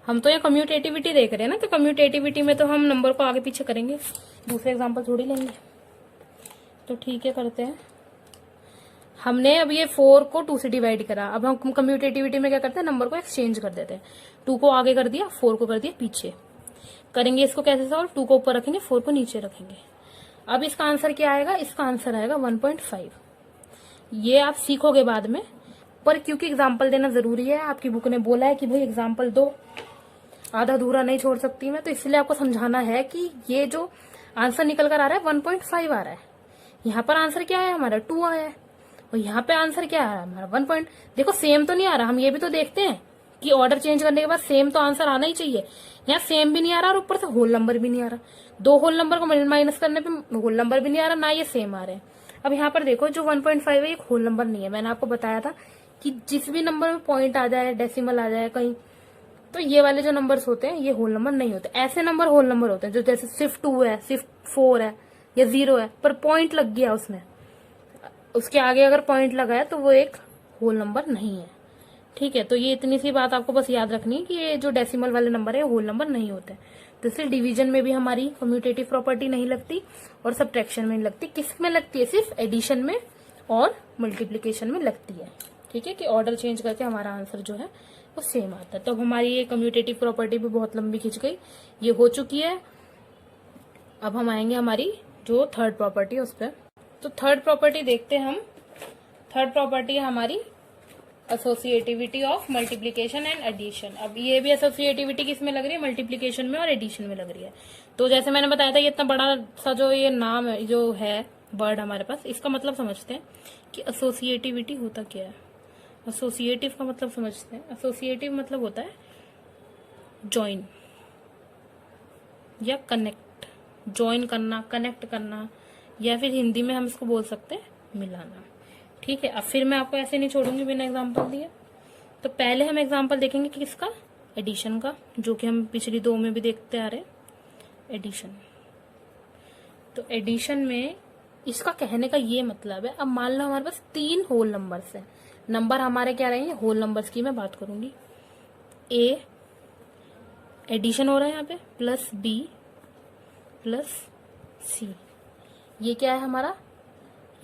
हम तो यहाँ कम्यूटेटिविटी देख रहे हैं ना, तो कम्यूटेटिविटी में तो हम नंबर को आगे पीछे करेंगे, दूसरे एग्जाम्पल थोड़ी लेंगे। तो ठीक है, करते हैं। हमने अब ये 4 को 2 से डिवाइड करा, अब हम कम्यूटेटिविटी में क्या करते हैं, नंबर को एक्सचेंज कर देते हैं। 2 को आगे कर दिया, 4 को कर दिया पीछे। करेंगे इसको कैसे सॉल्व, 2 को ऊपर रखेंगे, 4 को नीचे रखेंगे। अब इसका आंसर क्या आएगा, इसका आंसर आएगा 1.5। ये आप सीखोगे बाद में, पर क्योंकि एग्जाम्पल देना जरूरी है, आपकी बुक ने बोला है कि भाई एग्जाम्पल दो, आधा अधूरा नहीं छोड़ सकती मैं, तो इसलिए आपको समझाना है कि ये जो आंसर निकल कर आ रहा है 1.5 आ रहा है। यहाँ पर आंसर क्या है हमारा 2 आया है, और यहाँ पे आंसर क्या है हमारा 1 देखो सेम तो नहीं आ रहा, हम ये भी तो देखते हैं कि ऑर्डर चेंज करने के बाद सेम तो आंसर आना ही चाहिए। यहाँ सेम भी नहीं आ रहा और ऊपर से होल नंबर भी नहीं आ रहा, 2 होल नंबर को माइनस करने पे होल नंबर भी नहीं आ रहा, ना ये सेम आ रहे हैं। अब यहाँ पर देखो जो 1.5 है एक होल नंबर नहीं है। मैंने आपको बताया था कि जिस भी नंबर में पॉइंट आ जाए, डेसिमल आ जाए कहीं, तो ये वाले जो नंबर्स होते हैं ये होल नंबर नहीं होते। ऐसे नंबर होल नंबर होते हैं जो जैसे सिर्फ 2 है, सिर्फ 4 है या 0 है, पर पॉइंट लग गया उसमें, उसके आगे अगर पॉइंट लगा है तो वो एक होल नंबर नहीं है। ठीक है, तो ये इतनी सी बात आपको बस याद रखनी है कि ये जो डेसिमल वाले नंबर है होल नंबर नहीं होते। तो इसलिए डिवीजन में भी हमारी कम्यूटेटिव प्रॉपर्टी नहीं लगती और सब्ट्रैक्शन में नहीं लगती। किस में लगती है? सिर्फ एडिशन में और मल्टीप्लीकेशन में लगती है। ठीक है, कि ऑर्डर चेंज करके हमारा आंसर जो है वो सेम आता है। तो हमारी ये कम्यूटेटिव प्रॉपर्टी भी बहुत लंबी खिंच गई, ये हो चुकी है। अब हम आएंगे हमारी जो थर्ड प्रॉपर्टी है उस पर। तो थर्ड प्रॉपर्टी देखते हैं हम। थर्ड प्रॉपर्टी है हमारी associativity of multiplication and addition. अब ये भी एसोसिएटिविटी किस में लग रही है? मल्टीप्लीकेशन में और एडिशन में लग रही है। तो जैसे मैंने बताया था, ये इतना बड़ा सा जो ये नाम है, जो है वर्ड हमारे पास, इसका मतलब समझते हैं कि एसोसिएटिविटी होता क्या है। एसोसिएटिव का मतलब समझते हैं। एसोसिएटिव मतलब होता है ज्वाइन या कनेक्ट, ज्वाइन करना, कनेक्ट करना, या फिर हिंदी में हम इसको बोल सकते हैं मिलाना। ठीक है, अब फिर मैं आपको ऐसे नहीं छोड़ूंगी बिना एग्जांपल दिए। तो पहले हम एग्जांपल देखेंगे कि किसका? एडिशन का, जो कि हम पिछली 2 में भी देखते आ रहे हैं, एडिशन। तो एडिशन में इसका कहने का ये मतलब है, अब मान लो हमारे पास 3 होल नंबर्स हैं। नंबर हमारे क्या रहेंगे? होल नंबर्स की मैं बात करूंगी। ए एडिशन हो रहा है यहाँ पे, प्लस बी प्लस सी, ये क्या है हमारा?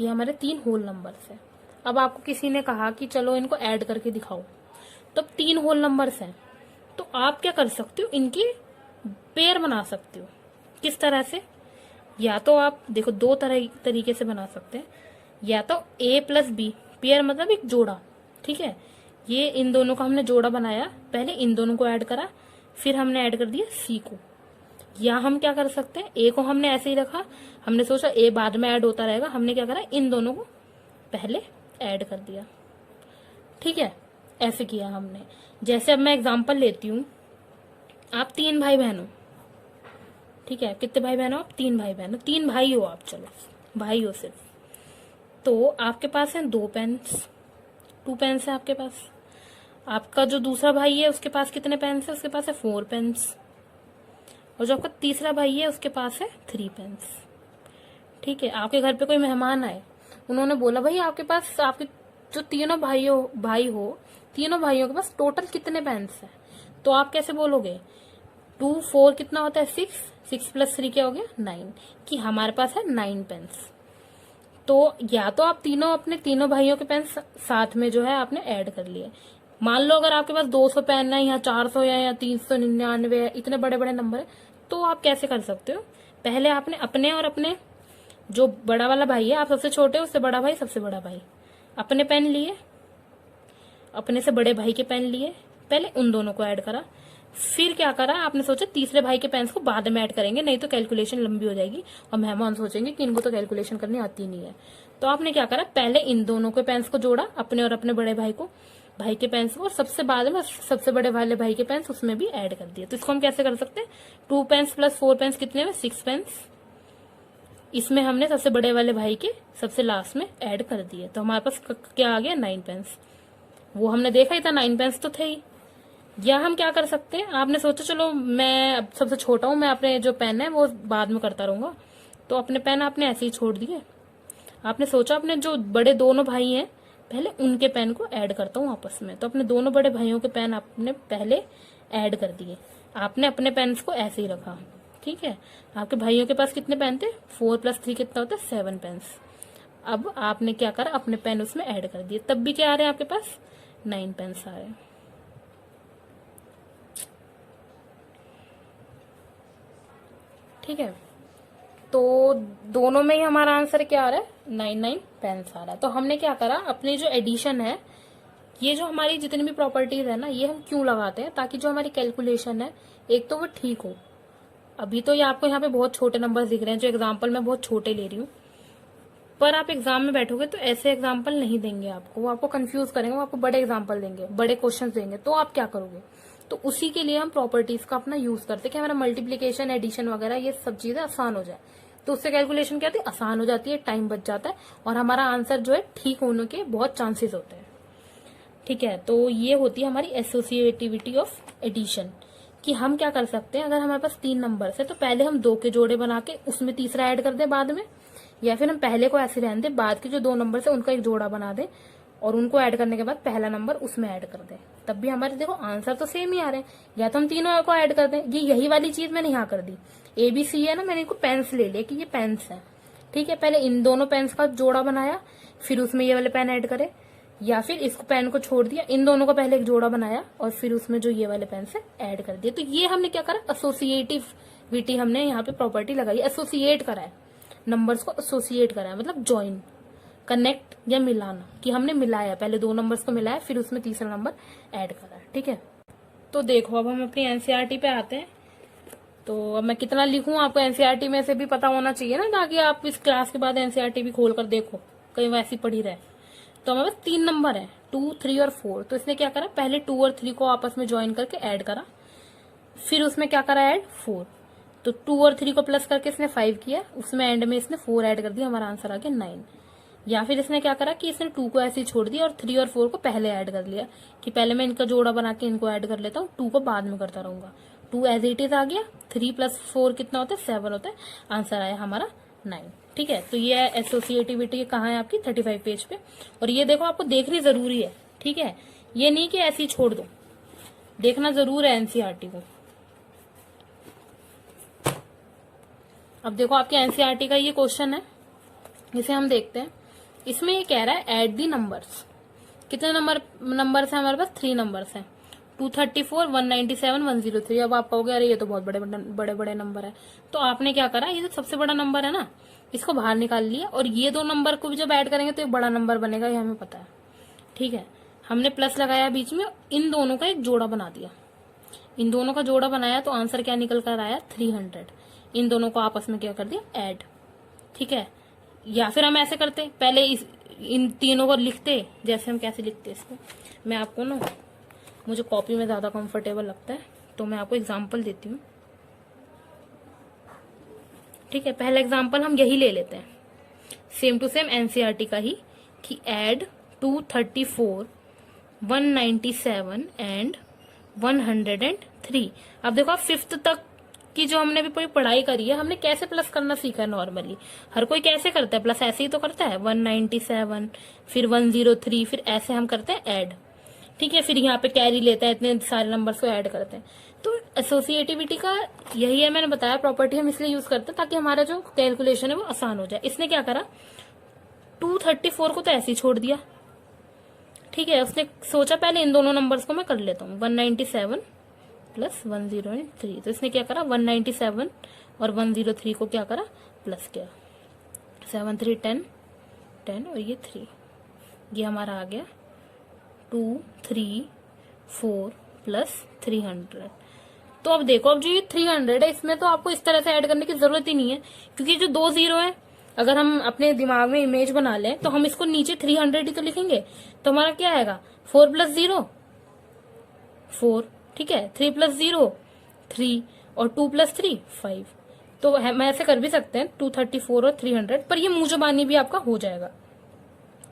ये हमारे 3 होल नंबर्स हैं। अब आपको किसी ने कहा कि चलो इनको ऐड करके दिखाओ, तो 3 होल नंबर्स हैं, तो आप क्या कर सकते हो? इनकी पेयर बना सकते हो। किस तरह से? या तो आप देखो 2 तरीके से बना सकते हैं। या तो ए प्लस बी, पेयर मतलब एक जोड़ा। ठीक है, ये इन दोनों का हमने जोड़ा बनाया, पहले इन दोनों को ऐड करा, फिर हमने ऐड कर दिया सी को। या हम क्या कर सकते हैं? ए को हमने ऐसे ही रखा, हमने सोचा ए बाद में ऐड होता रहेगा, हमने क्या करा? इन दोनों को पहले ऐड कर दिया। ठीक है, ऐसे किया हमने। जैसे अब मैं एग्जांपल लेती हूँ, आप 3 भाई बहन हो। ठीक है, कितने भाई बहन हो आप? 3 भाई बहन हो। 3 भाई हो आप, चलो भाई हो सिर्फ। तो आपके पास है 2 पेन्स, 2 पेन्स है आपके पास। आपका जो दूसरा भाई है उसके पास कितने पेन्स है? उसके पास है 4 पेन्स। और जो आपका तीसरा भाई है उसके पास है 3 पेन्स। ठीक है, आपके घर पे कोई मेहमान आए, उन्होंने बोला भाई आपके पास, आपके जो तीनों भाई हो, तीनों भाइयों के पास टोटल कितने पेन्स है? तो आप कैसे बोलोगे? 2 4 कितना होता है? 6, 6 प्लस 3 क्या हो गया? 9, कि हमारे पास है 9 पेन्स। तो या तो आप अपने तीनों भाइयों के पेन्स साथ में जो है आपने ऐड कर लिए। मान लो अगर आपके पास 200 पेन है या 400 या 399 है, इतने बड़े बड़े नंबर है, तो आप कैसे कर सकते हो? पहले आपने अपने और अपने जो बड़ा वाला भाई है, आप सबसे छोटे, उससे बड़ा भाई, सबसे बड़ा भाई, अपने पेन लिए, अपने से बड़े भाई के पेन लिए, पहले उन दोनों को ऐड करा। फिर क्या करा आपने? सोचा तीसरे भाई के पेन्स को बाद में ऐड करेंगे, नहीं तो कैलकुलेशन लंबी हो जाएगी और मेहमान सोचेंगे कि इनको तो कैलकुलेशन करनी आती नहीं है। तो आपने क्या करा? पहले इन दोनों के पेन्स को जोड़ा, अपने और अपने बड़े भाई के पेन्स को, और सबसे बाद में सबसे बड़े वाले भाई के पेन्स उसमें भी ऐड कर दिए। तो इसको हम कैसे कर सकते हैं? 2 पेन्स प्लस 4 पेन्स कितने में? 6 पेन्स। इसमें हमने सबसे बड़े वाले भाई के सबसे लास्ट में ऐड कर दिए, तो हमारे पास क्या आ गया? 9 पेन्स। वो हमने देखा ही था, 9 पेन्स तो थे ही। या हम क्या कर सकते हैं? आपने सोचा चलो मैं अब सबसे छोटा हूं, मैं अपने जो पेन है वो बाद में करता रहूंगा, तो अपने पेन आपने ऐसे ही छोड़ दिए। आपने सोचा अपने जो बड़े दोनों भाई हैं, पहले उनके पेन को ऐड करता हूँ आपस में, तो अपने दोनों बड़े भाइयों के पेन आपने पहले ऐड कर दिए। आपने अपने पेन्स को ऐसे ही रखा। ठीक है, आपके भाइयों के पास कितने पेन थे? 4 प्लस 3 कितना होता है? 7 पेन्स। अब आपने क्या करा? अपने पेन उसमें ऐड कर दिए, तब भी क्या आ रहे हैं आपके पास? 9 पेन्स आ रहे हैं। ठीक है, तो दोनों में ही हमारा आंसर क्या आ रहा है? 9 पेन्स आ रहा है। तो हमने क्या करा? अपनी जो एडिशन है, ये जो हमारी जितनी भी प्रॉपर्टीज है ना, ये हम क्यों लगाते हैं? ताकि जो हमारी कैलकुलेशन है, एक तो वो ठीक हो। अभी तो ये आपको यहाँ पे बहुत छोटे नंबर दिख रहे हैं, जो एग्जाम्पल मैं बहुत छोटे ले रही हूँ, पर आप एग्जाम में बैठोगे तो ऐसे एग्जाम्पल नहीं देंगे आपको, वो आपको कंफ्यूज करेंगे, वो आपको बड़े एग्जाम्पल देंगे, बड़े क्वेश्चन देंगे, तो आप क्या करोगे? तो उसी के लिए हम प्रॉपर्टीज का अपना यूज करते हैं कि हमारा मल्टीप्लीकेशन, एडिशन वगैरह ये सब चीजें आसान हो जाए। तो उससे कैलकुलेशन क्या होती है, आसान हो जाती है, टाइम बच जाता है और हमारा आंसर जो है ठीक होने के बहुत चांसेस होते हैं। ठीक है, तो ये होती है हमारी एसोसिएटिविटी ऑफ एडिशन, कि हम क्या कर सकते हैं, अगर हमारे पास 3 नंबर है तो पहले हम 2 के जोड़े बना के उसमें तीसरा ऐड कर दें बाद में, या फिर हम पहले को ऐसे रहने दें, बाद के जो 2 नंबर है उनका एक जोड़ा बना दें और उनको ऐड करने के बाद पहला नंबर उसमें ऐड कर दें, तब भी हमारे देखो आंसर तो सेम ही आ रहे हैं। या तो हम तीनों को ऐड कर दें, ये यही वाली चीज मैंने यहाँ कर दी, ABC है ना, मैंने इनको पेन्स ले लिया कि ये पेन्स है। ठीक है, पहले इन दोनों पेन्स का जोड़ा बनाया, फिर उसमें ये वाले पेन ऐड करे, या फिर इस पेन को छोड़ दिया, इन दोनों का पहले एक जोड़ा बनाया और फिर उसमें जो ये वाले पेन से ऐड कर दिया। तो ये हमने क्या करा, एसोसिएटिविटी हमने यहाँ पे प्रॉपर्टी लगाई, एसोसिएट करा है, नंबर्स को एसोसिएट करा है, मतलब ज्वाइन, कनेक्ट या मिलाना, कि हमने मिलाया, पहले 2 नंबर्स को मिलाया फिर उसमें तीसरा नंबर ऐड करा। ठीक है, तो देखो अब हम अपनी एनसीईआरटी पे आते हैं। तो अब मैं कितना लिखूं, आपको एनसीईआरटी में से भी पता होना चाहिए ना, ताकि आप इस क्लास के बाद एनसीईआरटी भी खोल कर देखो, कहीं वैसी पड़ी रहे। तो हमारे पास 3 नंबर है, 2, 3 और 4। तो इसने क्या करा, पहले 2 और 3 को आपस में ज्वाइन करके ऐड करा, फिर उसमें क्या करा ऐड 4। तो 2 और 3 को प्लस करके इसने 5 किया, उसमें एंड में इसने 4 ऐड कर दिया, हमारा आंसर आ गया 9। या फिर इसने क्या करा कि इसने 2 को ऐसे ही छोड़ दिया और 3 और 4 को पहले ऐड कर लिया, कि पहले मैं इनका जोड़ा बना के इनको ऐड कर लेता हूँ, 2 को बाद में करता रहूंगा। 2 एज इट इज आ गया, 3 + 4 कितना होता है, 7 होता है, आंसर आया हमारा 9। ठीक है, तो ये एसोसिएटिविटी कहाँ है आपकी 35 पेज पे, और ये देखो आपको देखनी जरूरी है। ठीक है, ये नहीं कि ऐसे ही छोड़ दो, देखना जरूर है एनसीईआरटी को। अब देखो आपके एनसीईआरटी का ये क्वेश्चन है, इसे हम देखते हैं। इसमें ये कह रहा है ऐड दी नंबर्स, कितने नंबर्स है हमारे पास, 3 नंबर्स हैं, 234, 197, 103। अब आप कहोगे अरे ये तो बहुत बड़े बड़े नंबर है, तो आपने क्या करा, ये जो सबसे बड़ा नंबर है ना इसको बाहर निकाल लिया, और ये 2 नंबर को भी जब ऐड करेंगे तो एक बड़ा नंबर बनेगा, ये हमें पता है। ठीक है, हमने प्लस लगाया बीच में, इन दोनों का एक जोड़ा बना दिया, इन दोनों का जोड़ा बनाया तो आंसर क्या निकल कर आया 300। इन दोनों को आपस में क्या कर दिया ऐड। ठीक है, या फिर हम ऐसे करते, पहले इन तीनों को लिखते, जैसे हम कैसे लिखते इसको, मैं आपको ना, मुझे कॉपी में ज्यादा कंफर्टेबल लगता है तो मैं आपको एग्जांपल देती हूँ। ठीक है, पहला एग्जांपल हम यही ले लेते हैं, सेम टू सेम एनसीईआरटी का ही, कि ऐड 234, 197 एंड 103। अब देखो आप 5th तक की जो हमने भी पूरी पढ़ाई करी है, हमने कैसे प्लस करना सीखा है नॉर्मली, हर कोई कैसे करता है प्लस, ऐसे ही तो करता है, 197 फिर 103 फिर ऐसे हम करते हैं ऐड। ठीक है, फिर यहाँ पे कैरी लेता है, इतने सारे नंबर्स को ऐड करते हैं। तो एसोसिएटिविटी का यही है, मैंने बताया प्रॉपर्टी हम इसलिए यूज करते हैं ताकि हमारा जो कैलकुलेशन है वो आसान हो जाए। इसने क्या करा, 234 को तो ऐसे ही छोड़ दिया। ठीक है, उसने सोचा पहले इन दोनों नंबर्स को मैं कर लेता हूँ, 197 + 103। तो इसने क्या करा, 197 और 103 को क्या करा प्लस किया, 7 3 10 10 और ये 3, ये हमारा आ गया 234 + 300। तो अब देखो, अब जो ये 300 है इसमें तो आपको इस तरह से ऐड करने की जरूरत ही नहीं है, क्योंकि जो 2 0 है, अगर हम अपने दिमाग में इमेज बना लें तो हम इसको नीचे 300 ही तो लिखेंगे, तो हमारा क्या आएगा 4 + 0 4। ठीक है, 3 + 0 3 और 2 + 3 5। तो हम ऐसे कर भी सकते हैं 234 और 300, पर ये मुंह जुबानी भी आपका हो जाएगा।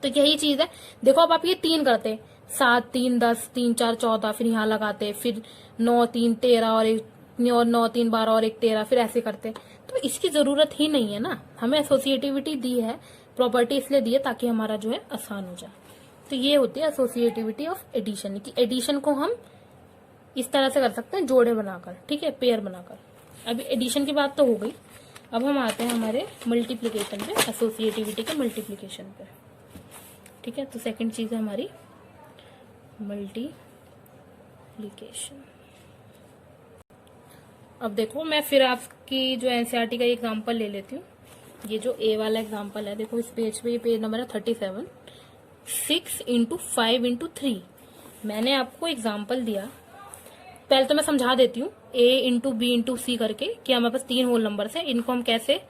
तो यही चीज है, देखो अब आप ये 3 करते, 7 3 10 3 4 14, फिर यहाँ लगाते, फिर 9 3 13 और 9 3 12 और 1 13, फिर ऐसे करते, तो इसकी जरूरत ही नहीं है ना। हमें एसोसिएटिविटी दी है, प्रॉपर्टी इसलिए दी है ताकि हमारा जो है आसान हो जाए। तो ये होती है एसोसिएटिविटी ऑफ एडिशन, की एडिशन को हम इस तरह से कर सकते हैं, जोड़े बनाकर, ठीक है, पेयर बनाकर। अभी एडिशन की बात तो हो गई, अब हम आते हैं हमारे मल्टीप्लीकेशन पे, एसोसिएटिविटी के मल्टीप्लीकेशन पे। ठीक है, तो सेकंड चीज है हमारी मल्टीप्लीकेशन। अब देखो मैं फिर आपकी जो एनसीईआरटी का एग्जांपल ले लेती हूँ। ये जो ए वाला एग्जांपल है, देखो इस पेज पे, ये पेज नंबर है 37। 6 × 5 × 3 मैंने आपको एग्जांपल दिया, पहले तो मैं समझा देती हूँ, A × B × C करके, कि हमारे पास 3 होल नंबर्स हैं, इनको हम कैसे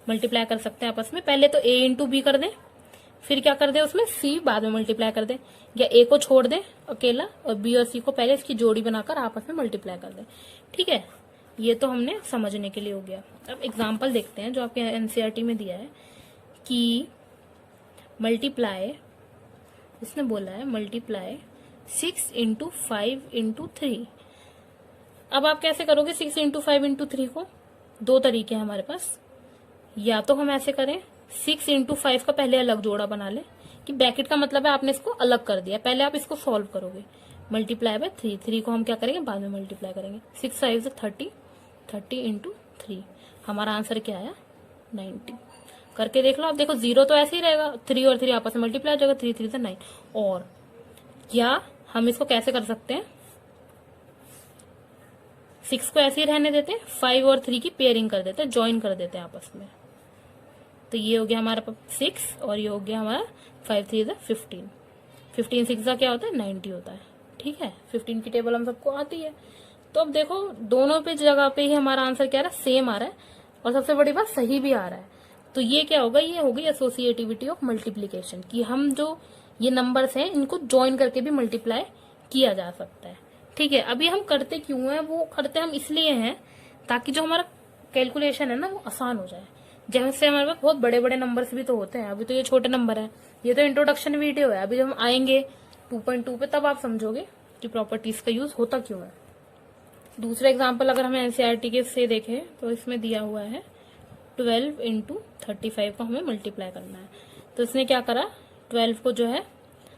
मल्टीप्लाई कर सकते हैं आपस में। पहले तो A × B कर दें, फिर क्या कर दे उसमें C बाद में मल्टीप्लाई कर दे, या A को छोड़ दे अकेला और B और C को पहले इसकी जोड़ी बनाकर आपस में मल्टीप्लाई कर दे। ठीक है, ये तो हमने समझने के लिए हो गया। अब एग्जाम्पल देखते हैं जो आपके एनसीईआरटी में दिया है कि मल्टीप्लाई, इसने बोला है मल्टीप्लाई 6 इंटू 5 इंटू 3। अब आप कैसे करोगे 6 इंटू 5 इंटू 3 को? दो तरीके हैं हमारे पास। या तो हम ऐसे करें 6 इंटू 5 का पहले अलग जोड़ा बना ले, कि ब्रैकेट का मतलब है आपने इसको अलग कर दिया, पहले आप इसको सॉल्व करोगे। मल्टीप्लाई बाय 3, 3 को हम क्या करेंगे बाद में मल्टीप्लाई करेंगे। 6 5 से 30, 30 इंटू 3, हमारा आंसर क्या आया 90। करके देख लो आप, देखो 0 तो ऐसे ही रहेगा, 3 और 3 आपस में मल्टीप्लाई हो जाएगा, 3 3 से 9। और या हम इसको कैसे कर सकते हैं, 6 को ऐसे ही रहने देते हैं, 5 और 3 की पेयरिंग कर देते हैं, ज्वाइन कर देते हैं आपस में। तो ये हो गया हमारा 6 और ये हो गया हमारा 5 3 15, 15 6 का क्या होता है 90 होता है। ठीक है, 15 की टेबल हम सबको आती है। तो अब देखो दोनों पे जगह पे ही हमारा आंसर क्या आ रहा है, सेम आ रहा है, और सबसे बड़ी बात सही भी आ रहा है। तो ये क्या होगा, ये होगी एसोसिएटिविटी ऑफ मल्टीप्लीकेशन, कि हम जो ये नंबर्स हैं इनको ज्वाइन करके भी मल्टीप्लाई किया जा सकता है। ठीक है, अभी हम करते क्यों है, वो करते हम इसलिए हैं ताकि जो हमारा कैलकुलेशन है ना वो आसान हो जाए। जैसे हमारे पास बहुत बड़े बड़े नंबर्स भी तो होते हैं, अभी तो ये छोटे नंबर है, ये तो इंट्रोडक्शन वीडियो है। अभी जब हम आएंगे 2.2 पे तब आप समझोगे कि प्रॉपर्टीज का यूज होता क्यों है। दूसरा एग्जाम्पल अगर हमें एनसीईआरटी के से देखें तो इसमें दिया हुआ है 12 इंटू 35 को हमें मल्टीप्लाई करना है। तो इसने क्या करा, 12 को जो है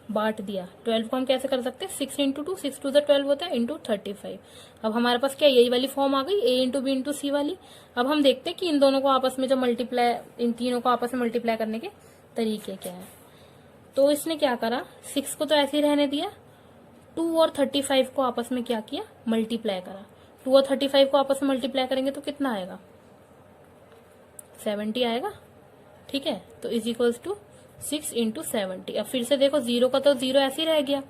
बांट दिया। 12 को हम कैसे कर सकते हैं, 6 इंटू 2, 6 2 12 होता है, इंटू 35। अब हमारे पास क्या यही वाली फॉर्म आ गई, a इंटू बी इंटू सी वाली। अब हम देखते हैं कि इन दोनों को आपस में जो मल्टीप्लाई, इन तीनों को आपस में मल्टीप्लाई करने के तरीके क्या है। तो इसने क्या करा, 6 को तो ऐसे ही रहने दिया, 2 और 35 को आपस में क्या किया, मल्टीप्लाई करा। 2 और 35 को आपस में मल्टीप्लाई करेंगे तो कितना आएगा, 70 आएगा। ठीक है, तो इज इक्वल्स टू 6 इंटू 70। अब फिर से देखो 0 का तो 0 ऐसे ही रह गया।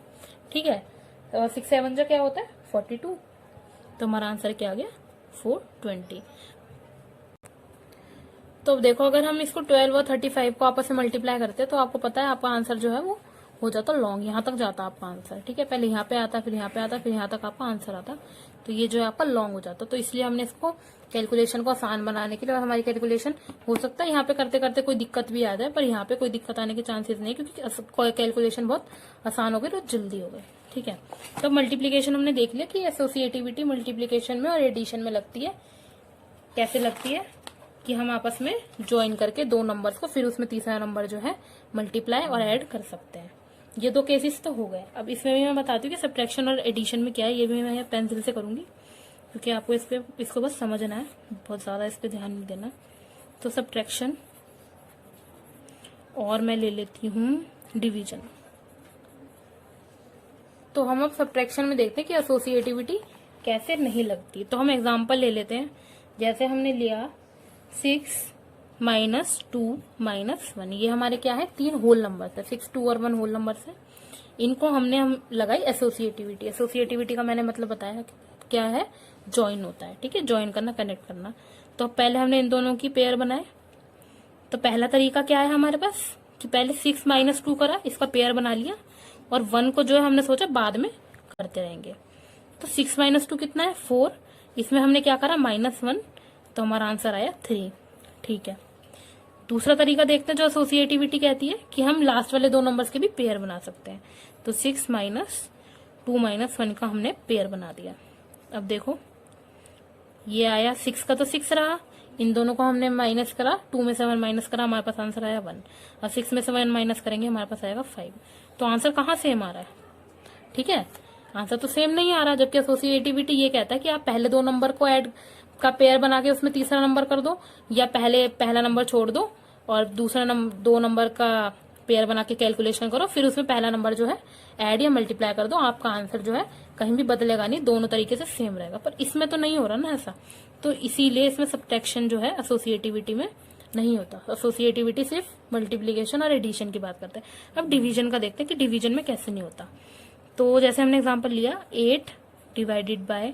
ठीक है, तो 6 7 जो क्या होता है 42। तो हमारा आंसर क्या आ गया 420। तो अब देखो अगर हम इसको 12 और 35 को आपस में मल्टीप्लाई करते हैं तो आपको पता है आपका आंसर जो है वो हो जाता लॉन्ग, यहाँ तक जाता आपका आंसर। ठीक है, पहले यहाँ पे आता, फिर यहाँ पे आता, फिर यहाँ तक आपका आंसर आता। तो ये जो है आपका लॉन्ग हो जाता। तो इसलिए हमने इसको कैलकुलेशन को आसान बनाने के लिए, और हमारी कैलकुलेशन हो सकता है यहाँ पे करते करते कोई दिक्कत भी आ जाए, पर यहाँ पे कोई दिक्कत आने के चांसेस नहीं, क्योंकि कैलकुलेशन बहुत आसान हो गई और जल्दी हो गई। ठीक है, तो मल्टीप्लीकेशन हमने देख लिया कि एसोसिएटिविटी मल्टीप्लीकेशन में और एडिशन में लगती है। कैसे लगती है कि हम आपस में ज्वाइन करके दो नंबर्स को, फिर उसमें तीसरा नंबर जो है मल्टीप्लाई और ऐड कर सकते हैं। ये दो केसेस तो हो गए। अब इसमें भी मैं बताती हूँ कि सब्ट्रैक्शन और एडिशन में क्या है। ये भी मैं पेंसिल से करूंगी क्योंकि आपको इसको बस समझना है, बहुत ज्यादा इस पे ध्यान नहीं देना। तो सब्ट्रैक्शन, और मैं ले लेती हूँ डिवीजन। तो हम अब सब्ट्रैक्शन में देखते हैं कि एसोसिएटिविटी कैसे नहीं लगती। तो हम एग्जाम्पल ले लेते हैं, जैसे हमने लिया 6 -2 -1, ये हमारे क्या है, 3 होल नंबर है, 6 2 और 1 होल नंबर है। इनको हम लगाई एसोसिएटिविटी। एसोसिएटिविटी का मैंने मतलब बताया क्या है, ज्वाइन होता है। ठीक है, ज्वाइन करना, कनेक्ट करना। तो पहले हमने इन दोनों की पेयर बनाए। तो पहला तरीका क्या है हमारे पास कि पहले 6 -2 करा, इसका पेयर बना लिया, और 1 को जो है हमने सोचा बाद में करते रहेंगे। तो 6 -2 कितना है 4, इसमें हमने क्या करा -1, तो हमारा आंसर आया 3। ठीक है, दूसरा तरीका देखते हैं जो एसोसिएटिविटी कहती है कि हम लास्ट वाले दो नंबर्स के भी पेयर बना सकते हैं। तो 6 -2 -1 का हमने पेयर बना दिया। अब देखो ये आया, 6 का तो 6 रहा, इन दोनों को हमने माइनस करा, 2 में से 1 माइनस करा, हमारे पास आंसर आया 1, और 6 में से 1 माइनस करेंगे हमारे पास आएगा 5। तो आंसर कहाँ सेम आ रहा है, ठीक है, आंसर तो सेम नहीं आ रहा। जबकि एसोसिएटिविटी ये कहता है कि आप पहले दो नंबर को ऐड का पेयर बना के उसमें तीसरा नंबर कर दो, या पहले पहला नंबर छोड़ दो और दूसरा दो नंबर का पेयर बना के कैलकुलेशन करो, फिर उसमें पहला नंबर जो है ऐड या मल्टीप्लाई कर दो, आपका आंसर जो है कहीं भी बदलेगा नहीं, दोनों तरीके से सेम रहेगा। पर इसमें तो नहीं हो रहा ना ऐसा, तो इसीलिए इसमें सब्ट्रैक्शन जो है एसोसिएटिविटी में नहीं होता। एसोसिएटिविटी सिर्फ मल्टीप्लीकेशन और एडिशन की बात करते हैं। अब डिवीजन का देखते हैं कि डिवीजन में कैसे नहीं होता। तो जैसे हमने एग्जांपल लिया 8 डिवाइडेड बाय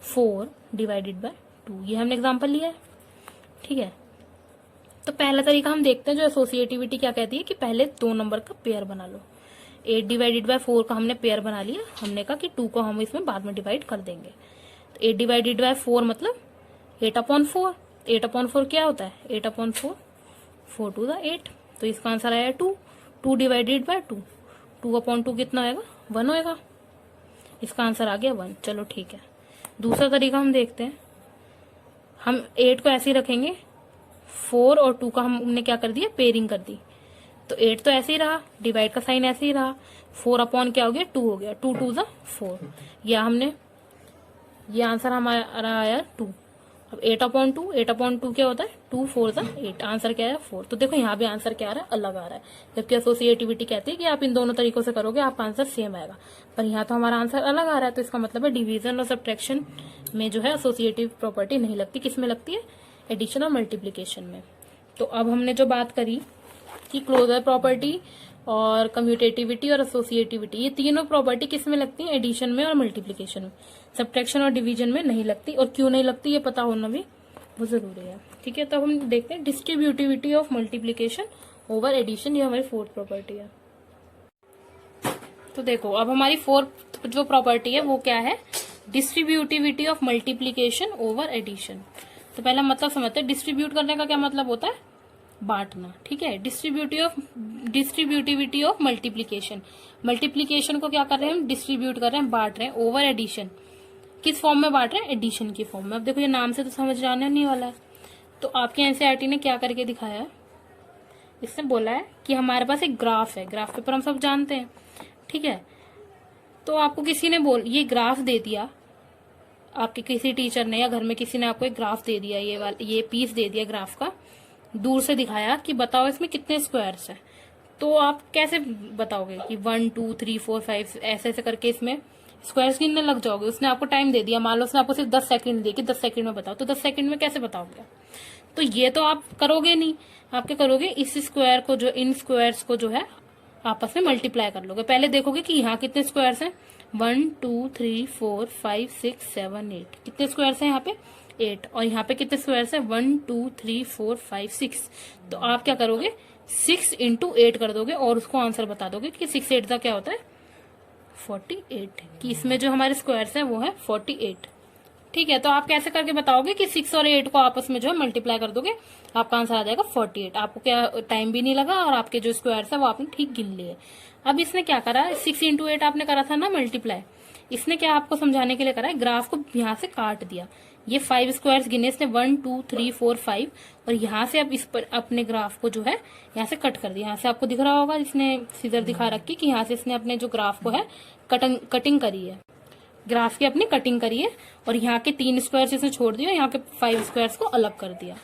4 डिवाइडेड बाय 2, ये हमने एग्जांपल लिया है। ठीक है, तो पहला तरीका हम देखते हैं जो एसोसिएटिविटी क्या कहती है कि पहले दो नंबर का पेयर बना लो। 8 डिवाइडेड बाय 4 का हमने पेयर बना लिया, हमने कहा कि 2 को हम इसमें बाद में डिवाइड कर देंगे। तो 8 डिवाइडेड बाय 4 मतलब 8/4, 8/4 क्या होता है? 8/4, 4 टू द 8, तो इसका आंसर आया 2, 2 डिवाइडेड बाय 2, 2/2 कितना होएगा? 1 होएगा, इसका आंसर आ गया 1। चलो ठीक है, दूसरा तरीका हम देखते हैं। हम 8 को ऐसे ही रखेंगे, 4 और 2 का हमने क्या कर दिया? पेयरिंग कर दी, तो 8 तो ऐसे ही रहा, डिवाइड का साइन ऐसे ही रहा, 4 क्या हो गया? 2 हो गया, 2 टू द 4, या हमने ये आंसर हमारा आया 2। अब 8/2, 8/2 क्या होता है? 2 4 द 8, आंसर क्या है? 4। तो देखो यहाँ भी आंसर क्या आ रहा है? अलग आ रहा है, जबकि एसोसिएटिविटी कहती है कि आप इन दोनों तरीकों से करोगे आपका आंसर सेम आएगा, पर यहाँ तो हमारा आंसर अलग आ रहा है। तो इसका मतलब है डिवीजन और सब्ट्रैक्शन में जो है एसोसिएटिव प्रॉपर्टी नहीं लगती। किस में लगती है? एडिशन और मल्टीप्लीकेशन में। तो अब हमने जो बात करी कि क्लोजर प्रॉपर्टी और कम्यूटेटिविटी और एसोसिएटिविटी, ये तीनों प्रॉपर्टी किस में लगती है? एडिशन में और मल्टीप्लीकेशन में, सब्ट्रैक्शन और डिवीजन में नहीं लगती। और क्यों नहीं लगती ये पता होना भी वो जरूरी है। ठीक है, तो हम देखते हैं distributivity of multiplication over addition, ये हमारी फोर्थ प्रॉपर्टी है। तो देखो अब हमारी फोर्थ जो प्रॉपर्टी है वो क्या है? Distributivity of multiplication over addition. तो पहला मतलब समझते हैं, डिस्ट्रीब्यूट करने का क्या मतलब होता है? बांटना। ठीक है, डिस्ट्रीब्यूटिविटी ऑफ मल्टीप्लीकेशन, मल्टीप्लीकेशन को क्या कर रहे हैं हम? डिस्ट्रीब्यूट कर रहे हैं, बांट रहे हैं। ओवर एडिशन, किस फॉर्म में बांट रहे हैं? एडिशन की फॉर्म में। अब देखो ये नाम से तो समझ जाने नहीं वाला है, तो आपके एनसीईआरटी ने क्या करके दिखाया है? इसने बोला है कि हमारे पास एक ग्राफ है, ग्राफ पेपर हम सब जानते हैं। ठीक है, तो आपको किसी ने ये ग्राफ दे दिया, आपके किसी टीचर ने या घर में किसी ने आपको एक ग्राफ दे दिया, ये पीस दे दिया ग्राफ का, दूर से दिखाया कि बताओ इसमें कितने स्क्वायर्स है। तो आप कैसे बताओगे कि 1 2 3 4 5 ऐसे ऐसे करके इसमें स्क्वायर्स गिनने लग जाओगे? उसने आपको टाइम दे दिया, मान लो उसने आपको सिर्फ 10 सेकंड दिए कि 10 सेकंड में बताओ, तो 10 सेकंड में कैसे बताओगे? तो ये तो आप करोगे नहीं। आप क्या करोगे? इस स्क्वायर को जो, इन स्क्वायर्स को जो है आपस में मल्टीप्लाई कर लोगे। पहले देखोगे कि यहाँ कितने स्क्वायर्स हैं, 1 2 3 4 5 6 7 8, कितने स्क्वायर्स हैं यहाँ पे? 8। और यहाँ पे कितने स्क्वायर्स हैं? 1 2 3 4 5 6। तो आप क्या करोगे? 6 इंटू 8 कर दोगे और उसको आंसर बता दोगे कि 6 8 का क्या होता है? 48, कि इसमें जो हमारे स्क्वायर्स हैं वो है 48। ठीक है, तो आप कैसे करके बताओगे कि 6 और 8 को आपस में जो है मल्टीप्लाई कर दोगे, आपका आंसर आ जाएगा 48। आपको क्या टाइम भी नहीं लगा और आपके जो स्क्वायर्स है वो आपने ठीक गिन लिए। अब इसने क्या करा? 6 इंटू 8 आपने करा था ना मल्टीप्लाई, इसने क्या आपको समझाने के लिए करा है? ग्राफ को यहाँ से काट दिया। ये 5 स्क्वायर्स गिने इसने, 1 2 3 4 5, और यहाँ से अब इस पर अपने ग्राफ को जो है यहाँ से कट कर दिया। यहाँ से आपको दिख रहा होगा, इसने सीजर दिखा रखी कि यहाँ से इसने अपने जो ग्राफ को है कटिंग करी है, ग्राफ की अपनी कटिंग करी है, और यहाँ के 3 स्क्वायर्स इसने छोड़ दिया, यहाँ के 5 स्क्वायर्स को अलग कर दिया।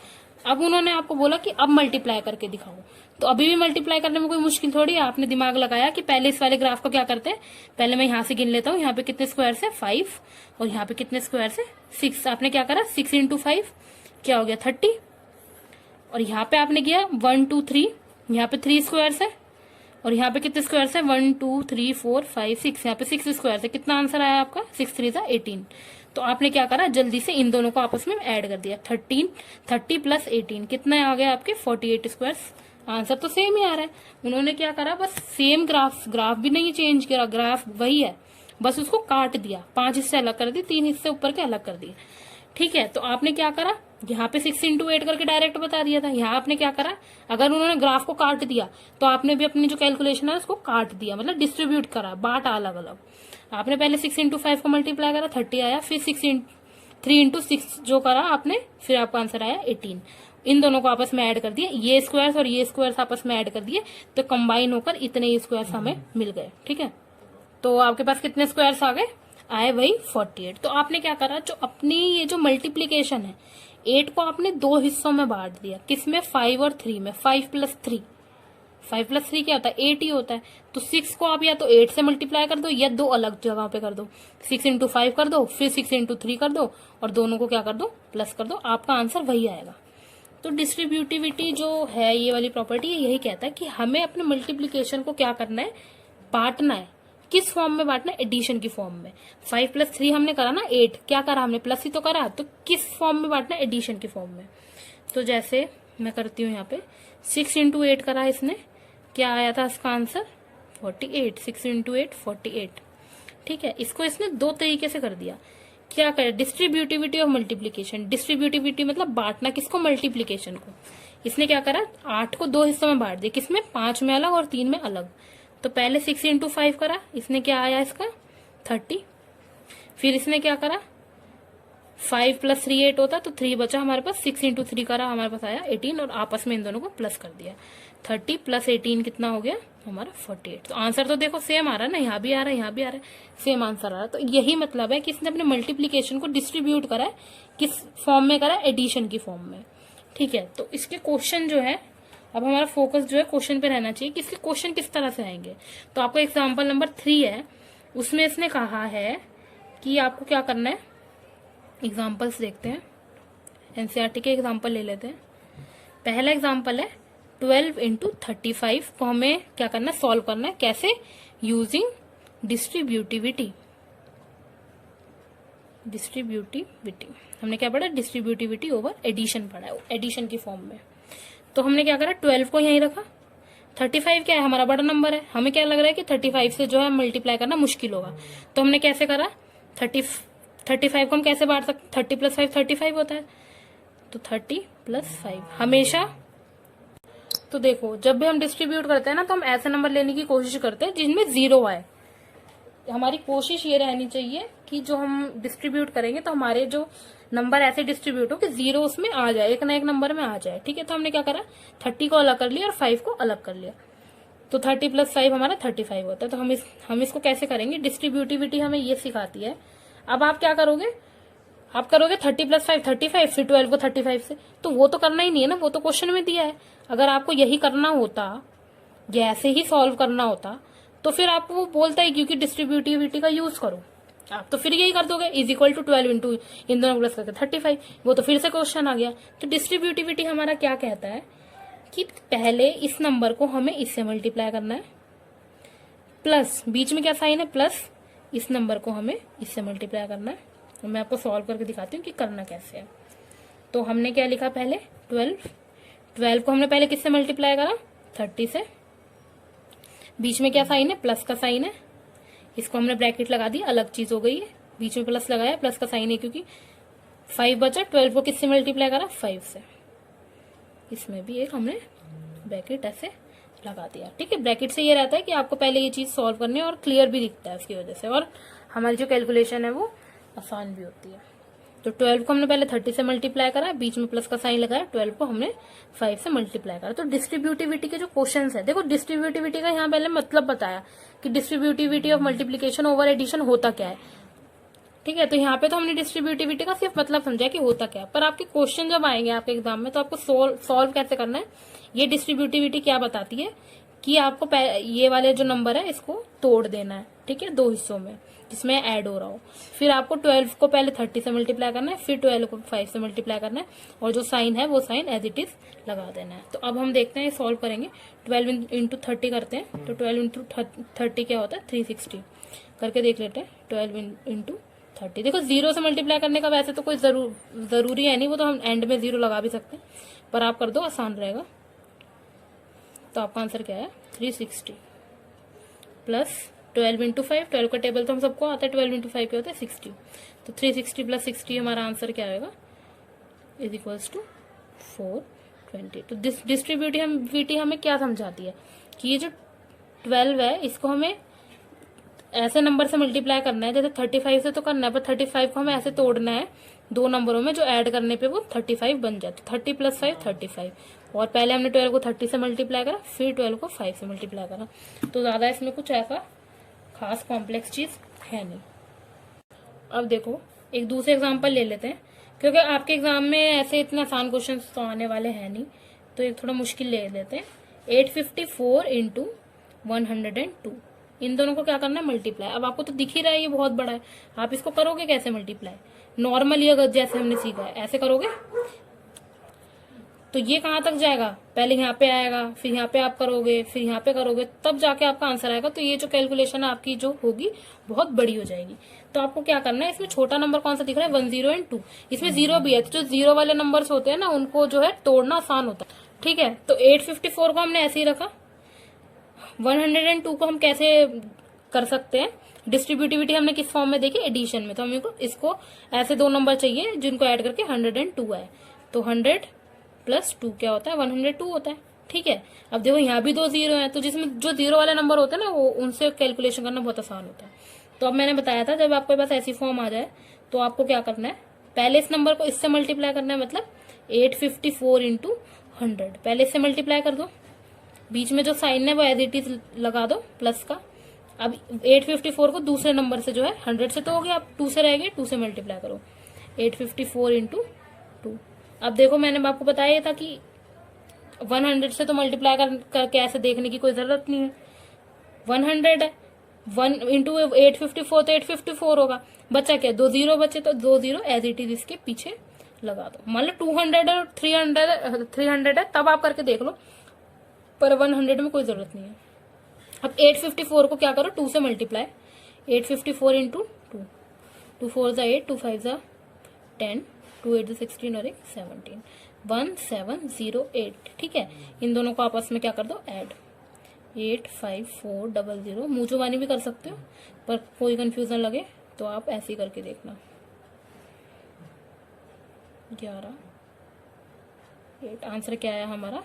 अब उन्होंने आपको बोला कि अब मल्टीप्लाई करके दिखाओ, तो अभी भी मल्टीप्लाई करने में कोई मुश्किल थोड़ी है। आपने दिमाग लगाया कि पहले इस वाले ग्राफ को क्या करते हैं, पहले मैं यहाँ से गिन लेता हूँ, यहाँ पे कितने स्क्वायर्स है? 5, और यहाँ पे कितने स्क्वायर्स है? 6। आपने क्या करा? 6 इंटू 5 क्या हो गया? 30, और यहाँ पे आपने किया 1 2 3, यहाँ पे 3 स्क्वायर्स है, और यहाँ पे कितने स्क्वायर्स है? 1 2 3 4 5 6, यहाँ पे 6 स्क्वायर्स है। कितना आंसर आया आपका? 6 3 18। तो आपने क्या करा? जल्दी से इन दोनों को आपस में ऐड कर दिया, 30 प्लस 18 कितना आ गया आपके? 48 स्क्वायर्स। आंसर तो सेम ही आ रहा है। उन्होंने क्या करा? बस सेम ग्राफ भी नहीं चेंज किया, ग्राफ वही है, बस उसको काट दिया, 5 हिस्से अलग कर दिए, 3 हिस्से ऊपर के अलग कर दिए। ठीक है, तो आपने क्या करा? यहाँ पे 6 इंटू 8 करके डायरेक्ट बता दिया था। यहाँ आपने क्या करा? अगर उन्होंने ग्राफ को काट दिया तो आपने भी अपनी जो कैलकुलेशन है उसको काट दिया, मतलब डिस्ट्रीब्यूट करा, बांटा अलग अलग। आपने पहले 6 इंटू 5 को मल्टीप्लाई करा, 30 आया, फिर 3 इंटू 6 जो करा आपने, फिर आपका आंसर आया 18। इन दोनों को आपस में ऐड कर दिए, ये स्क्वायर्स और ये स्क्वायर्स आपस में ऐड कर दिए, तो कंबाइन होकर इतने स्क्वायर्स हमें मिल गए। ठीक है, तो आपके पास कितने स्क्वायर्स आ गए? आए वही 48। तो आपने क्या करा? जो अपनी ये जो मल्टीप्लीकेशन है, 8 को आपने 2 हिस्सों में बांट दिया। किसमें? 5 और 3 में। 5 प्लस 3, 5 प्लस 3 क्या होता है? 8 ही होता है। तो 6 को आप या तो 8 से मल्टीप्लाई कर दो या 2 अलग जगह पे कर दो। 6 इंटू 5 कर दो, फिर 6 इंटू 3 कर दो, और दोनों को क्या कर दो? प्लस कर दो। आपका आंसर वही आएगा। तो डिस्ट्रीब्यूटिविटी जो है, ये वाली प्रॉपर्टी यही कहता है कि हमें अपने मल्टीप्लीकेशन को क्या करना है? बांटना है। किस फॉर्म में बांटना है? एडिशन की फॉर्म में। 5 प्लस 3 हमने करा ना 8, क्या करा हमने? प्लस ही तो करा। तो किस फॉर्म में बांटना है? एडिशन की फॉर्म में। तो जैसे मैं करती हूँ यहाँ पे, 6 इंटू 8 करा इसने, क्या आया था इसका आंसर? 48। 6 इंटू 8 48। ठीक है, इसको इसने 2 तरीके से कर दिया। क्या करें, डिस्ट्रीब्यूटिविटी ऑफ मल्टीप्लीकेशन। डिस्ट्रीब्यूटिविटी मतलब बांटना, किसको, मल्टीप्लीकेशन को। इसने क्या करा, 8 को 2 हिस्सों में बांट दिया, किसमें, 5 में अलग और 3 में अलग। तो पहले 6 इंटू 5 करा, इसने क्या आया इसका 30। फिर इसने क्या करा, 5 प्लस 3 8 होता, तो 3 बचा हमारे पास, 6 इंटू 3 करा, हमारे पास आया 18 और आपस में इन दोनों को प्लस कर दिया। 30 प्लस 18 कितना हो गया हमारा 48। तो आंसर तो देखो सेम आ रहा है ना, यहाँ भी आ रहा है यहाँ भी आ रहा है, सेम आंसर आ रहा है। तो यही मतलब है कि इसने अपने मल्टीप्लीकेशन को डिस्ट्रीब्यूट करा है, किस फॉर्म में करा है, एडिशन की फॉर्म में। ठीक है, तो इसके क्वेश्चन जो है, अब हमारा फोकस जो है क्वेश्चन पे रहना चाहिए कि इसके क्वेश्चन किस तरह से आएंगे। तो आपका एग्जाम्पल नंबर 3 है, उसमें इसने कहा है कि आपको क्या करना है, एग्जाम्पल्स देखते हैं, एनसीईआरटी के एग्जाम्पल ले लेते हैं। पहला एग्जाम्पल है 12 इंटू 35 को हमें क्या करना है, सॉल्व करना है। कैसे, यूजिंग डिस्ट्रीब्यूटिविटी। डिस्ट्रीब्यूटिविटी हमने क्या पढ़ा, डिस्ट्रीब्यूटिविटी ओवर एडिशन पढ़ा है, एडिशन की फॉर्म में। तो हमने क्या करा, 12 को यहीं रखा। 35 क्या है, हमारा बड़ा नंबर है, हमें क्या लग रहा है कि 35 से जो है मल्टीप्लाई करना मुश्किल होगा। तो हमने कैसे करा, 35 को हम कैसे बांट सकते, 30 प्लस 5 35 होता है, तो 30 प्लस 5 हमेशा। तो देखो जब भी हम डिस्ट्रीब्यूट करते हैं ना, तो हम ऐसे नंबर लेने की कोशिश करते हैं जिनमें 0 आए। हमारी कोशिश ये रहनी चाहिए कि जो हम डिस्ट्रीब्यूट करेंगे तो हमारे जो नंबर ऐसे डिस्ट्रीब्यूट हो कि 0 उसमें आ जाए, एक ना एक नंबर में आ जाए। ठीक है, तो हमने क्या करा, 30 को अलग कर लिया और 5 को अलग कर लिया, तो 30 प्लस 5 हमारा 35 होता है। तो हम इसको कैसे करेंगे, डिस्ट्रीब्यूटिविटी हमें ये सिखाती है। अब आप क्या करोगे, आप करोगे 30 प्लस 5 35, फिर 12 को 35 से, तो वो तो करना ही नहीं है ना, वो तो क्वेश्चन में दिया है। अगर आपको यही करना होता, ऐसे ही सॉल्व करना होता, तो फिर आपको वो बोलता है क्योंकि डिस्ट्रीब्यूटिविटी का यूज करो, आप तो फिर यही कर दोगे, इज इक्वल टू 12 इंटू इन दोनों प्लस करके 35, वो तो फिर से क्वेश्चन आ गया। तो डिस्ट्रीब्यूटिविटी हमारा क्या कहता है कि पहले इस नंबर को हमें इससे मल्टीप्लाई करना है, प्लस बीच में क्या साइन है, प्लस इस नंबर को हमें इससे मल्टीप्लाई करना है। मैं आपको सॉल्व करके दिखाती हूँ कि करना कैसे है। तो हमने क्या लिखा, पहले 12 को हमने पहले किससे मल्टीप्लाई करा, 30 से। बीच में क्या साइन है, प्लस का साइन है, इसको हमने ब्रैकेट लगा दी, अलग चीज हो गई है, बीच में प्लस लगाया, प्लस का साइन है क्योंकि 5 बचा। 12 को किससे मल्टीप्लाई करा, 5 से। इसमें भी एक हमने ब्रैकेट ऐसे लगा दिया। ठीक है, ब्रैकेट से ये रहता है कि आपको पहले ये चीज सॉल्व करनी है और क्लियर भी दिखता है उसकी वजह से, और हमारी जो कैलकुलेशन है वो आसान भी होती है। तो 12 को हमने पहले 30 से मल्टीप्लाई करा, बीच में प्लस का साइन लगाया, 12 को हमने 5 से मल्टीप्लाई करा। तो डिस्ट्रीब्यूटिविटी के जो क्वेश्चंस है, देखो डिस्ट्रीब्यूटिविटी का यहाँ पहले मतलब बताया कि distributivity of multiplication over addition होता क्या है। ठीक है, तो यहाँ पे तो हमने डिस्ट्रीब्यूटिविटी का सिर्फ मतलब समझा कि होता क्या, पर आपके क्वेश्चन जब आएंगे आपके एग्जाम में तो आपको सॉल्व कैसे करना है। ये डिस्ट्रीब्यूटिविटी क्या बताती है कि आपको ये वाले जो नंबर है इसको तोड़ देना है। ठीक है, 2 हिस्सों में जिसमें ऐड हो रहा हो। फिर आपको 12 को पहले 30 से मल्टीप्लाई करना है, फिर 12 को 5 से मल्टीप्लाई करना है, और जो साइन है वो साइन एज इट इज लगा देना है। तो अब हम देखते हैं सॉल्व करेंगे। 12 इंटू 30 करते हैं, तो 12 इंटू 30 क्या होता है, 360 करके देख लेते हैं। 12 इंटू 30, देखो 0 से मल्टीप्लाई करने का वैसे तो कोई जरूरी है नहीं, वो तो हम एंड में 0 लगा भी सकते हैं, पर आप कर दो, आसान रहेगा। तो आपका आंसर क्या है, 360 प्लस 12 इंटू 5, 12 का टेबल तो हम सबको आता है, 12 इंटू 5 क्या होता है 60। तो 360 प्लस 60 हमारा आंसर क्या आएगा, इज इक्वल्स टू 420। तो डिस्ट्रीब्यूटिविटी हमें क्या समझाती है कि ये जो 12 है इसको हमें ऐसे नंबर से मल्टीप्लाई करना है, जैसे 35 से तो करना है, पर 35 को हमें ऐसे तोड़ना है 2 नंबरों में जो ऐड करने पे वो 35 बन जाए। तो 30 प्लस 5 35, और पहले हमने 12 को 30 से मल्टीप्लाई करा, फिर 12 को 5 से मल्टीप्लाई करा। तो ज्यादा इसमें कुछ ऐसा खास कॉम्प्लेक्स चीज है नहीं। अब देखो एक दूसरे एग्जांपल ले लेते हैं, क्योंकि आपके एग्जाम में ऐसे इतने आसान क्वेश्चन तो आने वाले हैं नहीं, तो एक थोड़ा मुश्किल ले लेते हैं। 854 इंटू 102, इन दोनों को क्या करना है, मल्टीप्लाई। अब आपको तो दिख ही रहा है ये बहुत बड़ा है, आप इसको करोगे कैसे मल्टीप्लाई, नॉर्मली अगर जैसे हमने सीखा है ऐसे करोगे तो ये कहाँ तक जाएगा, पहले यहाँ पे आएगा, फिर यहाँ पे आप करोगे, फिर यहाँ पे करोगे, तब जाके आपका आंसर आएगा। तो ये जो कैलकुलेशन है आपकी जो होगी बहुत बड़ी हो जाएगी। तो आपको क्या करना है, इसमें छोटा नंबर कौन सा दिख रहा है, 10 एंड 2, इसमें 0 भी है, तो जो 0 वाले नंबर्स होते हैं ना उनको जो है तोड़ना आसान होता है। ठीक है, तो 854 को हमने ऐसे ही रखा। 102 को हम कैसे कर सकते हैं, डिस्ट्रीब्यूटिविटी हमने किस फॉर्म में देखी, एडिशन में। तो हमें को इसको ऐसे दो नंबर चाहिए जिनको ऐड करके 102 आए। तो 100 प्लस 2 क्या होता है, 102 होता है। ठीक है, अब देखो यहाँ भी 2 जीरो है, तो जिसमें जो जीरो वाले नंबर होते हैं ना, वो उनसे कैलकुलेशन करना बहुत आसान होता है। तो अब मैंने बताया था जब आपके पास ऐसी फॉर्म आ जाए तो आपको क्या करना है, पहले इस नंबर को इससे मल्टीप्लाई करना है, मतलब 854 इंटू 100। पहले इससे मल्टीप्लाई कर दो, बीच में जो साइन है वो एज इट इज लगा दो प्लस का। अब 854 को दूसरे नंबर से जो है 100 से तो हो गया, अब 2 से रह गए, 2 से मल्टीप्लाई करो, 854 इंटू 2। अब देखो मैंने आपको बताया था कि 100 से तो मल्टीप्लाई करके ऐसे देखने की कोई जरूरत नहीं है, 100 है, 1 इंटू 854 तो 854 होगा। बचा क्या, 2 जीरो बचे, तो 2 जीरो एज इट इज इसके पीछे लगा दो। मान लो 200 और 300 है, तब आप करके देख लो, पर 100 में कोई जरूरत नहीं है। अब 854 को क्या करो, 2 से मल्टीप्लाई, 854 इंटू 2, 2 4 जा 8, 2 5 जा 10, 2 8 जा 16 और 17, 1708। ठीक है, इन दोनों को आपस में क्या कर दो, ऐड, 85400। मुंह जुबानी भी कर सकते हो, पर कोई कंफ्यूजन लगे तो आप ऐसे ही करके देखना। 11 8, आंसर क्या आया हमारा,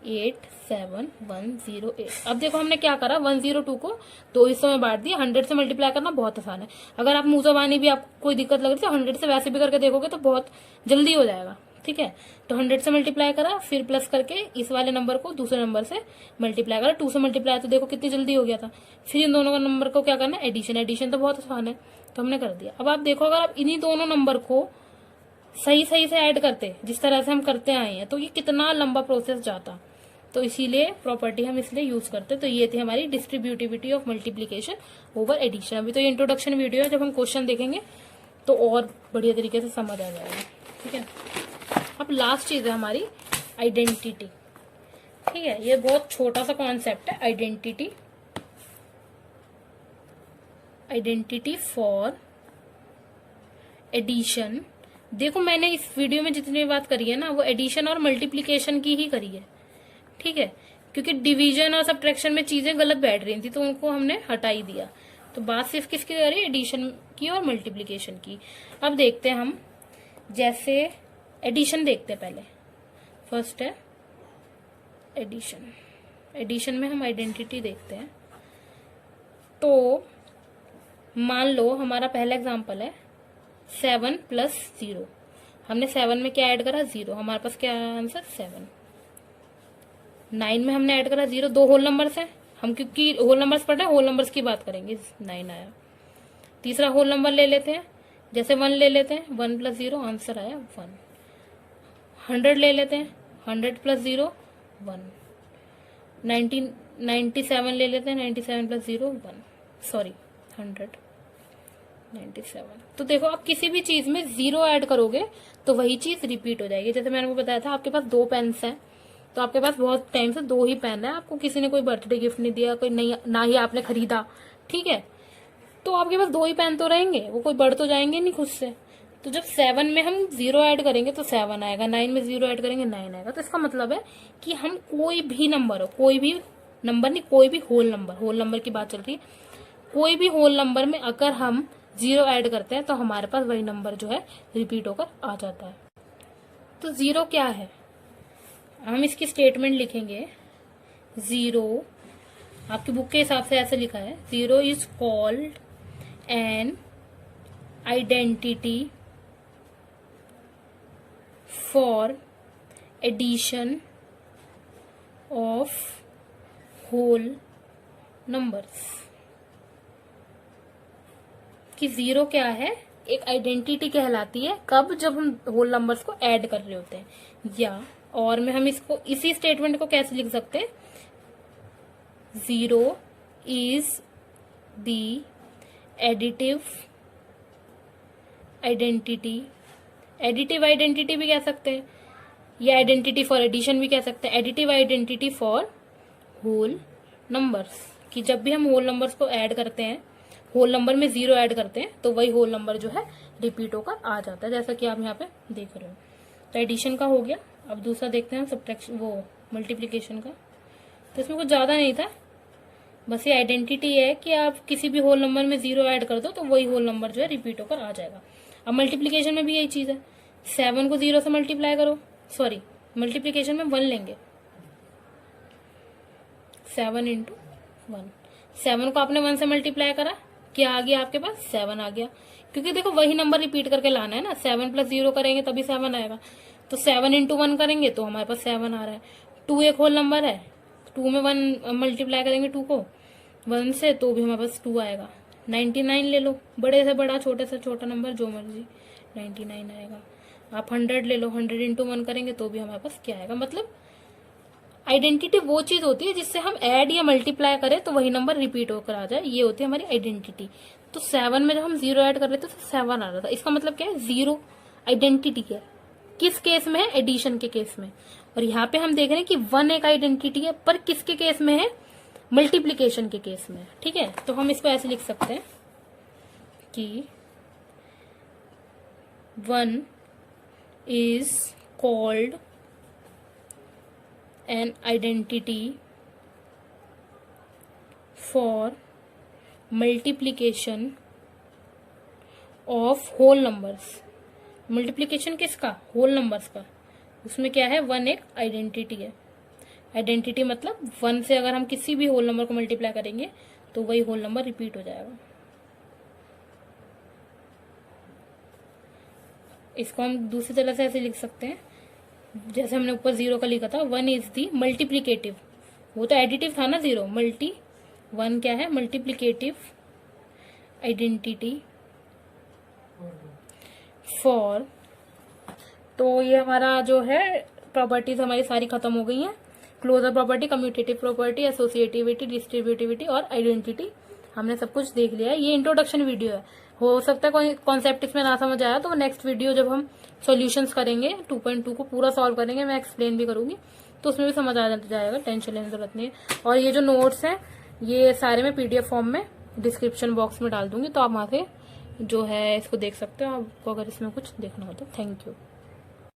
87108। अब देखो हमने क्या करा, 102 को 2 हिस्सों में बांट दिया। 100 से मल्टीप्लाई करना बहुत आसान है। अगर आप मुंह जबानी भी आपको कोई दिक्कत लग रही है तो 100 से वैसे भी करके देखोगे तो बहुत जल्दी हो जाएगा। ठीक है, तो 100 से मल्टीप्लाई करा, फिर प्लस करके इस वाले नंबर को दूसरे नंबर से मल्टीप्लाई करा, 2 से मल्टीप्लाई, तो देखो कितनी जल्दी हो गया था। फिर इन दोनों का नंबर को क्या करना है, एडिशन। एडिशन तो बहुत आसान है, तो हमने कर दिया। अब आप देखो, अगर आप इन्हीं दोनों नंबर को सही सही से ऐड करते जिस तरह से हम करते आए हैं, तो ये कितना लंबा प्रोसेस जाता। तो इसीलिए प्रॉपर्टी हम इसलिए यूज करते। तो ये थी हमारी distributivity of multiplication over addition. अभी तो ये इंट्रोडक्शन वीडियो है, जब हम क्वेश्चन देखेंगे तो और बढ़िया तरीके से समझ आ जाएगा। ठीक है, अब लास्ट चीज है हमारी आइडेंटिटी। ठीक है, ये बहुत छोटा सा कॉन्सेप्ट है, आइडेंटिटी। Identity for addition. देखो मैंने इस वीडियो में जितनी बात करी है ना, वो एडिशन और मल्टीप्लीकेशन की ही करी है। ठीक है, क्योंकि डिवीजन और सब्ट्रैक्शन में चीजें गलत बैठ रही थी तो उनको हमने हटा ही दिया। तो बात सिर्फ किसकी करी, एडिशन की और मल्टीप्लीकेशन की। अब देखते हैं हम, जैसे एडिशन देखते हैं पहले। फर्स्ट है एडिशन। एडिशन में हम आइडेंटिटी देखते हैं। तो मान लो हमारा पहला एग्जांपल है 7 प्लस 0। हमने 7 में क्या ऐड करा, 0। हमारे पास क्या आंसर, 7। 9 में हमने ऐड करा 0। 2 होल नंबर्स हैं, हम क्योंकि होल नंबर्स पढ़ रहे हैं, होल नंबर्स की बात करेंगे। 9 आया। तीसरा होल नंबर ले लेते हैं, जैसे 1 ले लेते हैं, 1 प्लस 0, आंसर आया 1। 100 ले लेते हैं, 100 प्लस 0 1। 97 ले लेते हैं, 97 प्लस 0 1, सॉरी 197। तो देखो आप किसी भी चीज में 0 ऐड करोगे तो वही चीज रिपीट हो जाएगी। जैसे मैंने आपको बताया था, आपके पास 2 पेन्स हैं, तो आपके पास बहुत टाइम से 2 ही पेन है, आपको किसी ने कोई बर्थडे गिफ्ट नहीं दिया, कोई नहीं, ना ही आपने खरीदा। ठीक है, तो आपके पास 2 ही पेन तो रहेंगे, वो कोई बढ़ तो जाएंगे नहीं खुद से। तो जब 7 में हम 0 ऐड करेंगे तो 7 आएगा, 9 में 0 ऐड करेंगे 9 आएगा। तो इसका मतलब है कि हम कोई भी नंबर हो, कोई भी नंबर नहीं, कोई भी होल नंबर की बात चल रही है, कोई भी होल नंबर में अगर हम 0 ऐड करते हैं तो हमारे पास वही नंबर जो है रिपीट होकर आ जाता है। तो 0 क्या है, हम इसकी स्टेटमेंट लिखेंगे। 0 आपकी बुक के हिसाब से ऐसे लिखा है, 0 is called an identity for addition of whole numbers. कि 0 क्या है, एक आइडेंटिटी कहलाती है, कब, जब हम होल नंबर्स को ऐड कर रहे होते हैं। या और में हम इसको इसी स्टेटमेंट को कैसे लिख सकते हैं, 0 is the additive identity. Additive identity भी कह सकते हैं, या आइडेंटिटी फॉर एडिशन भी कह सकते हैं। Additive identity for whole numbers, कि जब भी हम होल नंबर्स को ऐड करते हैं, होल नंबर में 0 ऐड करते हैं तो वही होल नंबर जो है रिपीट होकर आ जाता है, जैसा कि आप यहाँ पे देख रहे हो। तो एडिशन का हो गया। अब दूसरा देखते हैं सब्ट्रैक्शन, वो मल्टीप्लिकेशन का। तो इसमें कुछ ज्यादा नहीं था, बस ये आइडेंटिटी है कि आप किसी भी होल नंबर में 0 ऐड कर दो तो वही होल नंबर जो है रिपीट होकर आ जाएगा। अब मल्टीप्लीकेशन में भी यही चीज है, 7 को 0 से मल्टीप्लाई करो, सॉरी मल्टीप्लीकेशन में 1 लेंगे, 7 इंटू 1, 7 को आपने 1 से मल्टीप्लाई करा, क्या आ गया आपके पास, 7 आ गया। क्योंकि देखो वही नंबर रिपीट करके लाना है ना, 7 प्लस 0 करेंगे तभी 7 आएगा, तो 7 इंटू 1 करेंगे तो हमारे पास 7 आ रहा है। 2 एक होल नंबर है, 2 में 1 मल्टीप्लाई करेंगे 2 को 1 से तो भी हमारे पास 2 आएगा। 99 ले लो, बड़े से बड़ा छोटे से छोटा नंबर जो मर्जी, 99 आएगा। आप 100 ले लो, 100 इंटू 1 करेंगे तो भी हमारे पास क्या आएगा। मतलब आइडेंटिटी वो चीज होती है जिससे हम ऐड या मल्टीप्लाई करें तो वही नंबर रिपीट होकर आ जाए, ये होती है हमारी आइडेंटिटी। तो 7 में जब हम 0 ऐड कर रहे थे तो 7 आ रहा था, इसका मतलब क्या है, 0 आइडेंटिटी है। किस केस में है, एडिशन के केस में। और यहाँ पे हम देख रहे हैं कि 1 एक आइडेंटिटी है, पर किसके केस में है, मल्टीप्लीकेशन के केस में। ठीक है, तो हम इसको ऐसे लिख सकते हैं कि 1 is called an identity for multiplication of whole numbers। Multiplication किसका, होल नंबर्स का, उसमें क्या है, 1 एक आइडेंटिटी है। आइडेंटिटी मतलब 1 से अगर हम किसी भी होल नंबर को मल्टीप्लाई करेंगे तो वही होल नंबर रिपीट हो जाएगा। इसको हम दूसरी तरह से ऐसे लिख सकते हैं, जैसे हमने ऊपर 0 का लिखा था, 1 इज दी मल्टीप्लीकेटिव, वो तो एडिटिव था ना 0, 1 क्या है, मल्टीप्लीकेटिव आइडेंटिटी फॉर। तो ये हमारा जो है प्रॉपर्टीज हमारी सारी खत्म हो गई हैं। Closure property, commutative property, associativity, distributivity और आइडेंटिटी, हमने सब कुछ देख लिया है। ये इंट्रोडक्शन वीडियो है, हो सकता है कोई कॉन्सेप्ट इसमें ना समझ आया तो नेक्स्ट वीडियो जब हम सॉल्यूशंस करेंगे 2.2 को पूरा सॉल्व करेंगे, मैं एक्सप्लेन भी करूंगी तो उसमें भी समझ आ जाएगा, टेंशन लेने की जरूरत नहीं है। और ये जो नोट्स हैं ये सारे मैं PDF फॉर्म में डिस्क्रिप्शन बॉक्स में डाल दूंगी, तो आप वहां से जो है इसको देख सकते हो, आपको अगर इसमें कुछ देखना हो तो। Thank you.